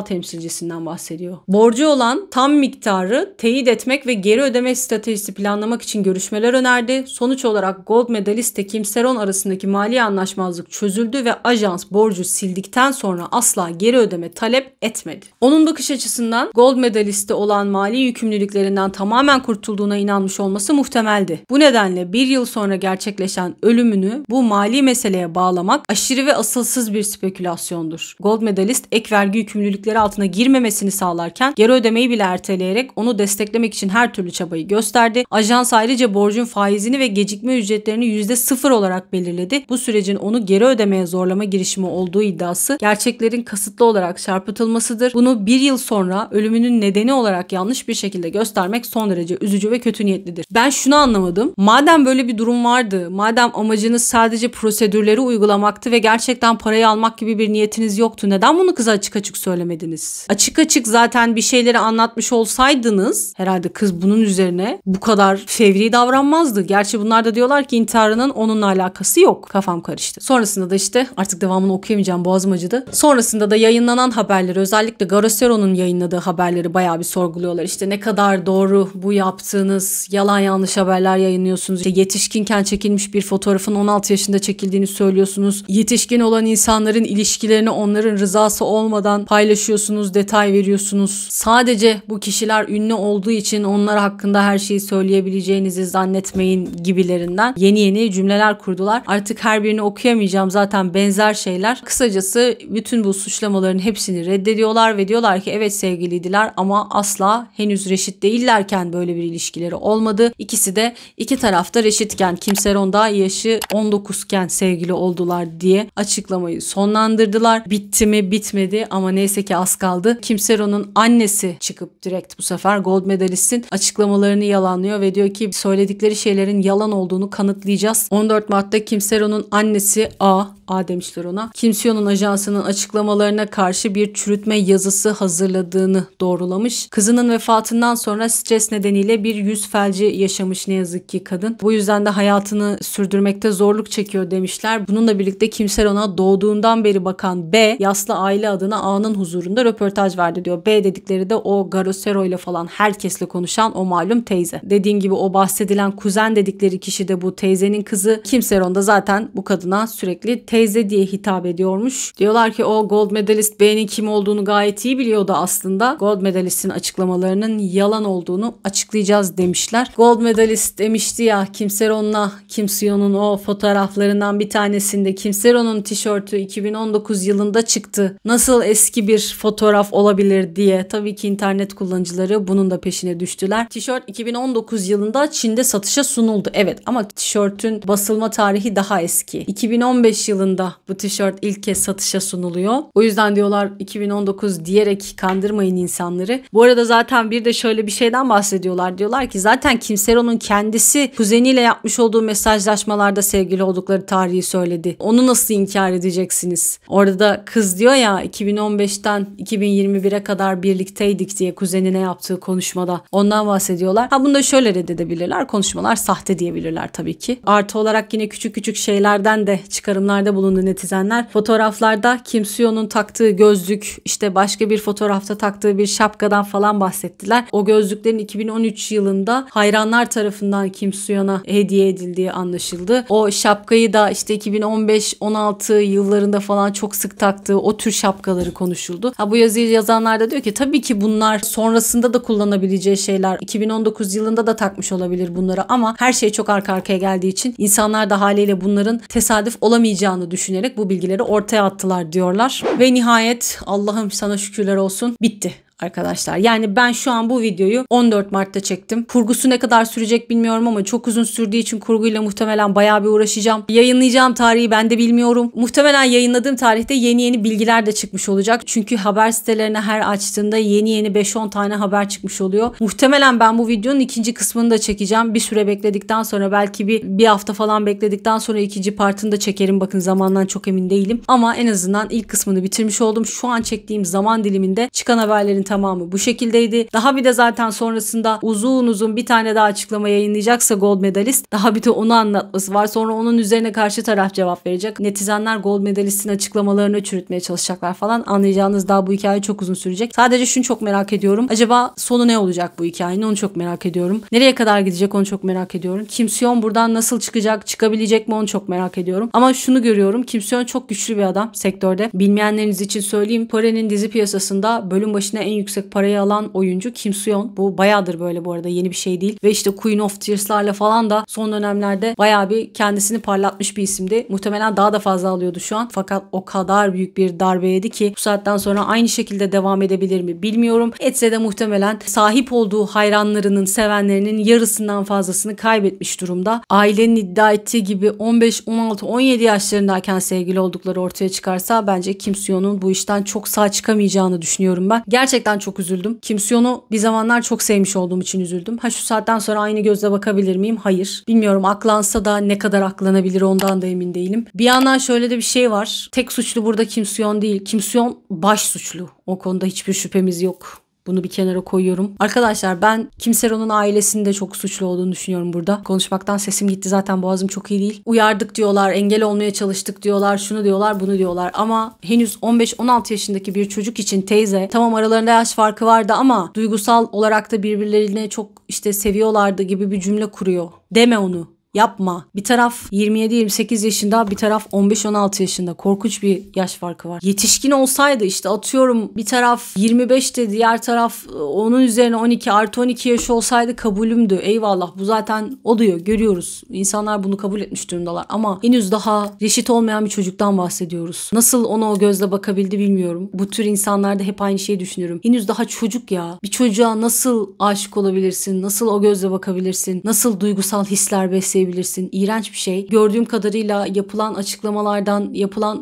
temsilcisinden bahsediyor. Borcu olan tam miktarı teyit etmek ve geri ödeme stratejisi planlamak için görüşmeler önerdi. Sonuç olarak Gold Medalist ile Kimseron arasındaki mali anlaşmazlık çözüldü ve ajans borcu sildikten sonra asla geri ödeme talep etmedi. Onun bakış açısından Gold Medalist'te olan mali yükümlülüklerinden tamamen kurtulduğuna inanmış olması muhtemeldi. Bu nedenle bir yıl sonra gerçekleşen ölümünü bu mali meseleye bağlamak aşırı ve asılsız bir spekülasyondur. Gold Medalist ek vergi yükümlülükleri altına girmemesini sağlarken geri ödemeyi bile erteleyerek onu desteklemek için her türlü çabayı gösterdi. Ajans ayrıca borcun faizini ve gecikme ücretlerini %0 olarak belirledi. Bu sürecin onu geri ödemeye zorlama girişimi olduğu iddiası gerçeklerin kasıtlı olarak çarpıtılmasıdır. Bunu bir yıl sonra ölümünün nedeni olarak yanlış bir şekilde göstermek son derece üzücü ve kötü niyetlidir. Ben şunu anlamadım. Madem böyle bir durum vardı, madem amacınız sadece prosedürleri uygulamaktı ve gerçekten parayı almak gibi bir niyetiniz yoktu, neden bunu kıza açık açık söylemediniz? Açık açık zaten bir şeyleri anlatmış olsaydınız herhalde kız bunun üzerine bu kadar fevri davranmazdı. Gerçi bunlar da diyorlar ki intiharının onunla alakası yok. Kafam karıştı. Sonrasında da işte artık devamını okuyamayacağım, boğazım acıdı. Sonrasında da yayınlanan haberleri, özellikle Garosero'nun yayınladığı haberleri bayağı bir sorguluyorlar. İşte ne kadar doğru bu yaptığınız, yalan yanlış haberler yayınlıyorsunuz. İşte yetişkinken çekilmiş bir fotoğrafın 16 yaşında çekildiğini söylüyorsunuz. Yetişkin olan insanların ilişkilerini onların rızası olmadan paylaşıyorsunuz, detay veriyorsunuz. Sadece bu kişiler ünlü olduğu için onlar hakkında her şeyi söyleyebileceğinizi zannetmeyin gibilerinden yeni cümleler kurdular. Artık her birini okuyamayacağım, zaten benzer şeyler. Kısacası bütün bu suçlamaların hepsini reddediyorlar ve diyorlar ki evet sevgiliydiler ama asla henüz reşit değillerken böyle bir ilişkileri olmadı. İkisi de iki tarafta reşitken, Kimseron da yaşı 19 iken sevgili oldular diye açıklamayı sonlandırdılar. Bitti mi? Bitmedi ama neyse ki az kaldı. Kimseron'un annesi çıkıp direkt bu sefer Gold Medalist'in açıklamalarını yalanlıyor ve diyor ki söyledikleri şeylerin yalan olduğunu kanıtlayacağız. 14 Mart'ta Kimseron'un annesi A demişler ona, Kimseron'un ajansının açıklamalarına karşı bir çürütme yazısı hazırladığını doğrulamış. Kızının vefatından sonra stres nedeniyle bir yüz felci yaşamış ne yazık ki kadın. Bu yüzden de hayatını sürdürmekte zorluk çekiyor demişler. Bununla birlikte Kimseron'a doğduğundan beri bakan B, yaslı aile adına A'nın huzurunda röportaj verdi diyor. B dedikleri de o Garosero ile falan herkesle konuşan o malum teyze. Dediğim gibi o bahsedilen kuzen dedikleri kişi de bu teyzenin kızı. Kimseron da zaten bu kadına sürekli teyze diye hitap ediyormuş. Diyorlar ki o Gold Medalist B'nin kim olduğunu gayet iyi biliyordu aslında. Gold Medalist'in açıklamalarının yalan olduğunu açıklayacağız demişler. Gold Medalist demişti ya Kimseron'la Kimseon'un o fotoğraflarından bir tanesinde Kimseron'un tişörtü 2019 yılında çıktı. Nasıl eski bir fotoğraf olabilir diye. Tabii ki internet kullanıcıları bunun da peşine düştüler. Tişört 2019 yılında Çin'de satışa sunuldu. Evet ama tişörtün basılma tarihi daha eski. 2015 yılında bu tişört ilk kez satışa sunuluyor. O yüzden diyorlar 2019 diyerek kandırmayın insanları. Bu arada zaten bir de şöyle bir şeyden bahsediyorlar. Diyorlar ki zaten Kimseron'un kendisi kuzeniyle yapmış olduğu mesajlaşmalarda sevgili oldukları tarihi söyledi. Onu nasıl inkar edeceksiniz? Orada da kız diyor ya 2015'ten 2021'e kadar birlikteydik diye kuzenine yaptığı konuşmada. Ondan bahsediyorlar. Bunu da şöyle reddedebilirler. Konuşmalar sahte diyebilirler tabii ki. Artı olarak yine küçük şeylerden de çıkarımlarda bulundu netizenler. Fotoğraflarda Kimseon'un taktığı gözlük, işte başka bir fotoğrafta taktığı bir şapkadan falan bahsettiler. O gözlüklerin 2013 yılında hayranlar tarafından Kimseon'a hediye edildiği anlaşıldı. O şapkayı da işte 2015-16 yıllarında falan çok sık taktığı o tür şapkaları konuşuldu. Bu yazıyı yazanlar da diyor ki tabii ki bunlar sonrasında da kullanabileceği şeyler. 2019 yılında da takmış olabilir bunları ama her şey çok arka arkaya geldiği için insanlar da haliyle bunların tesadüf olamayacağını düşünerek bu bilgileri ortaya attılar diyorlar. Ve nihayet Allah'ım sana şükürler olsun bitti. arkadaşlar. Yani ben şu an bu videoyu 14 Mart'ta çektim. Kurgusu ne kadar sürecek bilmiyorum ama çok uzun sürdüğü için kurguyla muhtemelen bayağı bir uğraşacağım. Yayınlayacağım tarihi ben de bilmiyorum. Muhtemelen yayınladığım tarihte yeni bilgiler de çıkmış olacak. Çünkü haber sitelerine her açtığında yeni 5-10 tane haber çıkmış oluyor. Muhtemelen ben bu videonun ikinci kısmını da çekeceğim. Bir süre bekledikten sonra, belki bir hafta falan bekledikten sonra ikinci partını da çekerim. Bakın zamandan çok emin değilim. Ama en azından ilk kısmını bitirmiş oldum. Şu an çektiğim zaman diliminde çıkan haberlerin tamamı bu şekildeydi. Daha bir de zaten sonrasında uzun bir tane daha açıklama yayınlayacaksa Gold Medalist, daha bir de onu anlatması var. Sonra onun üzerine karşı taraf cevap verecek. Netizenler Gold Medalist'in açıklamalarını çürütmeye çalışacaklar falan. Anlayacağınız daha bu hikaye çok uzun sürecek. Sadece şunu çok merak ediyorum. Acaba sonu ne olacak bu hikayenin? Onu çok merak ediyorum. Nereye kadar gidecek onu çok merak ediyorum. Kim Soo-yeon buradan nasıl çıkacak? Çıkabilecek mi onu çok merak ediyorum. Ama şunu görüyorum. Kim Soo-yeon çok güçlü bir adam sektörde. Bilmeyenleriniz için söyleyeyim. Kore'nin dizi piyasasında bölüm başına en yüksek parayı alan oyuncu Kim Soo-yeon. Bu bayağıdır böyle bu arada. Yeni bir şey değil. Ve işte Queen of Tears'larla falan da son dönemlerde bayağı bir kendisini parlatmış bir isimdi. Muhtemelen daha da fazla alıyordu şu an. Fakat o kadar büyük bir darbe yedi ki bu saatten sonra aynı şekilde devam edebilir mi bilmiyorum. Etse de muhtemelen sahip olduğu hayranlarının, sevenlerinin yarısından fazlasını kaybetmiş durumda. Ailenin iddia ettiği gibi 15, 16, 17 yaşlarındayken sevgili oldukları ortaya çıkarsa bence Kim Soo-yeon'un bu işten çok sağ çıkamayacağını düşünüyorum ben. Gerçekten çok üzüldüm. Kim Soo-yeon'u bir zamanlar çok sevmiş olduğum için üzüldüm. Şu saatten sonra aynı gözle bakabilir miyim? Hayır. Bilmiyorum, aklansa da ne kadar aklanabilir ondan da emin değilim. Bir yandan şöyle de bir şey var. Tek suçlu burada Kim Soo-yeon değil. Kim Soo-yeon baş suçlu. O konuda hiçbir şüphemiz yok. Bunu bir kenara koyuyorum. Arkadaşlar ben Kim Se-ron'un ailesinin de çok suçlu olduğunu düşünüyorum burada. Konuşmaktan sesim gitti, zaten boğazım çok iyi değil. Uyardık diyorlar, engel olmaya çalıştık diyorlar, şunu diyorlar, bunu diyorlar. Ama henüz 15-16 yaşındaki bir çocuk için teyze, tamam aralarında yaş farkı vardı ama duygusal olarak da birbirlerini çok seviyorlardı gibi bir cümle kuruyor. Deme onu. Yapma. Bir taraf 27-28 yaşında, bir taraf 15-16 yaşında. Korkunç bir yaş farkı var. Yetişkin olsaydı işte atıyorum bir taraf 25'te, diğer taraf onun üzerine 12 artı 12 yaş olsaydı kabulümdü. Eyvallah, bu zaten oluyor, görüyoruz. İnsanlar bunu kabul etmiş durumdalar. Ama henüz daha reşit olmayan bir çocuktan bahsediyoruz. Nasıl ona o gözle bakabildi bilmiyorum. Bu tür insanlarda hep aynı şeyi düşünüyorum. Henüz daha çocuk ya. Bir çocuğa nasıl aşık olabilirsin? Nasıl o gözle bakabilirsin? Nasıl duygusal hisler besleyebilirsin? İğrenç bir şey. Gördüğüm kadarıyla yapılan açıklamalardan,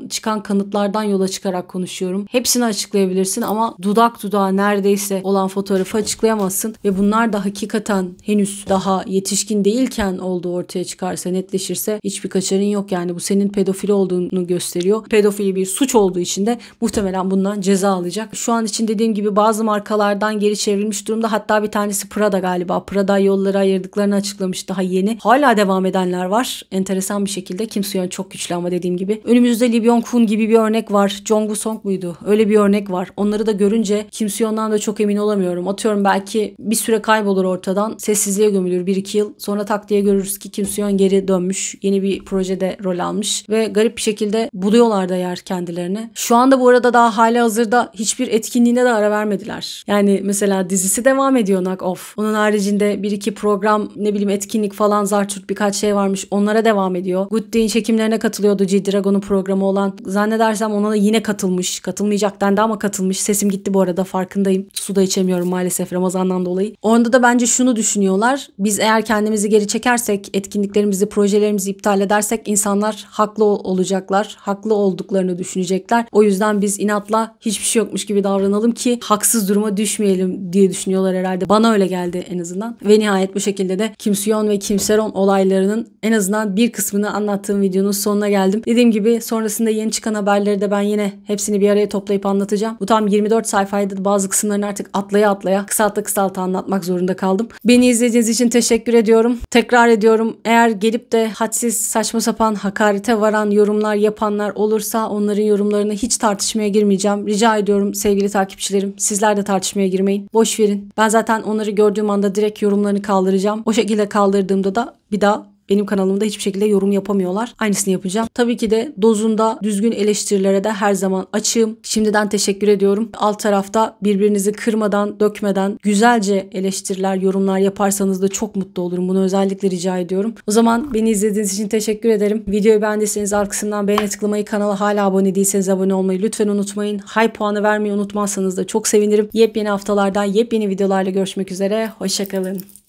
çıkan kanıtlardan yola çıkarak konuşuyorum. Hepsini açıklayabilirsin ama dudak dudağa neredeyse olan fotoğrafı açıklayamazsın ve bunlar da hakikaten henüz daha yetişkin değilken olduğu ortaya çıkarsa, netleşirse hiçbir kaçarın yok yani. Bu senin pedofili olduğunu gösteriyor. Pedofili bir suç olduğu için de muhtemelen bundan ceza alacak. Şu an için dediğim gibi bazı markalardan geri çevrilmiş durumda. Hatta bir tanesi Prada galiba. Prada yolları ayırdıklarını açıklamış daha yeni. Hala devam edenler var. Enteresan bir şekilde. Kim Soo-yeon çok güçlü ama dediğim gibi. Önümüzde Lee Byung-hun gibi bir örnek var. Jong Woo-sung muydu? Öyle bir örnek var. Onları da görünce Kim Soo-yeon'dan da çok emin olamıyorum. Atıyorum belki bir süre kaybolur ortadan. Sessizliğe gömülür 1-2 yıl. Sonra tak diye görürüz ki Kim Soo-yeon geri dönmüş. Yeni bir projede rol almış. Ve garip bir şekilde buluyorlar da yer kendilerine. Şu anda bu arada daha hali hazırda hiçbir etkinliğine de ara vermediler. Yani mesela dizisi devam ediyor Knock Off. Onun haricinde 1-2 program, etkinlik falan, zartürt birkaç şey varmış. Onlara devam ediyor. Good Day'in çekimlerine katılıyordu. G-Dragon'un programı olan. Zannedersem ona da yine katılmış. Katılmayacak dendi ama katılmış. Sesim gitti bu arada, farkındayım. Su da içemiyorum maalesef Ramazan'dan dolayı. Onda da bence şunu düşünüyorlar. Biz eğer kendimizi geri çekersek, etkinliklerimizi, projelerimizi iptal edersek insanlar haklı olacaklar. Haklı olduklarını düşünecekler. O yüzden biz inatla hiçbir şey yokmuş gibi davranalım ki haksız duruma düşmeyelim diye düşünüyorlar herhalde. Bana öyle geldi en azından. Ve nihayet bu şekilde de Kim Soo-yeon ve Kim Se-ron olaylarının en azından bir kısmını anlattığım videonun sonuna geldim. Dediğim gibi sonrasında yeni çıkan haberleri de ben yine hepsini bir araya toplayıp anlatacağım. Bu tam 24 sayfaydı. Bazı kısımlarını artık atlaya kısalta anlatmak zorunda kaldım. Beni izlediğiniz için teşekkür ediyorum. Tekrar ediyorum. Eğer gelip de hadsiz, saçma sapan, hakarete varan yorumlar yapanlar olursa onların yorumlarını hiç tartışmaya girmeyeceğim. Rica ediyorum sevgili takipçilerim. Sizler de tartışmaya girmeyin. Boş verin. Ben zaten onları gördüğüm anda direkt yorumlarını kaldıracağım. O şekilde kaldırdığımda da bir daha benim kanalımda hiçbir şekilde yorum yapamıyorlar. Aynısını yapacağım. Tabii ki de dozunda düzgün eleştirilere de her zaman açığım. Şimdiden teşekkür ediyorum. Alt tarafta birbirinizi kırmadan, dökmeden güzelce eleştiriler, yorumlar yaparsanız da çok mutlu olurum. Bunu özellikle rica ediyorum. O zaman beni izlediğiniz için teşekkür ederim. Videoyu beğendiyseniz alt kısımdan beğene tıklamayı, kanala hala abone değilseniz abone olmayı lütfen unutmayın. Hype puanı vermeyi unutmazsanız da çok sevinirim. Yepyeni haftalarda, yepyeni videolarla görüşmek üzere. Hoşça kalın.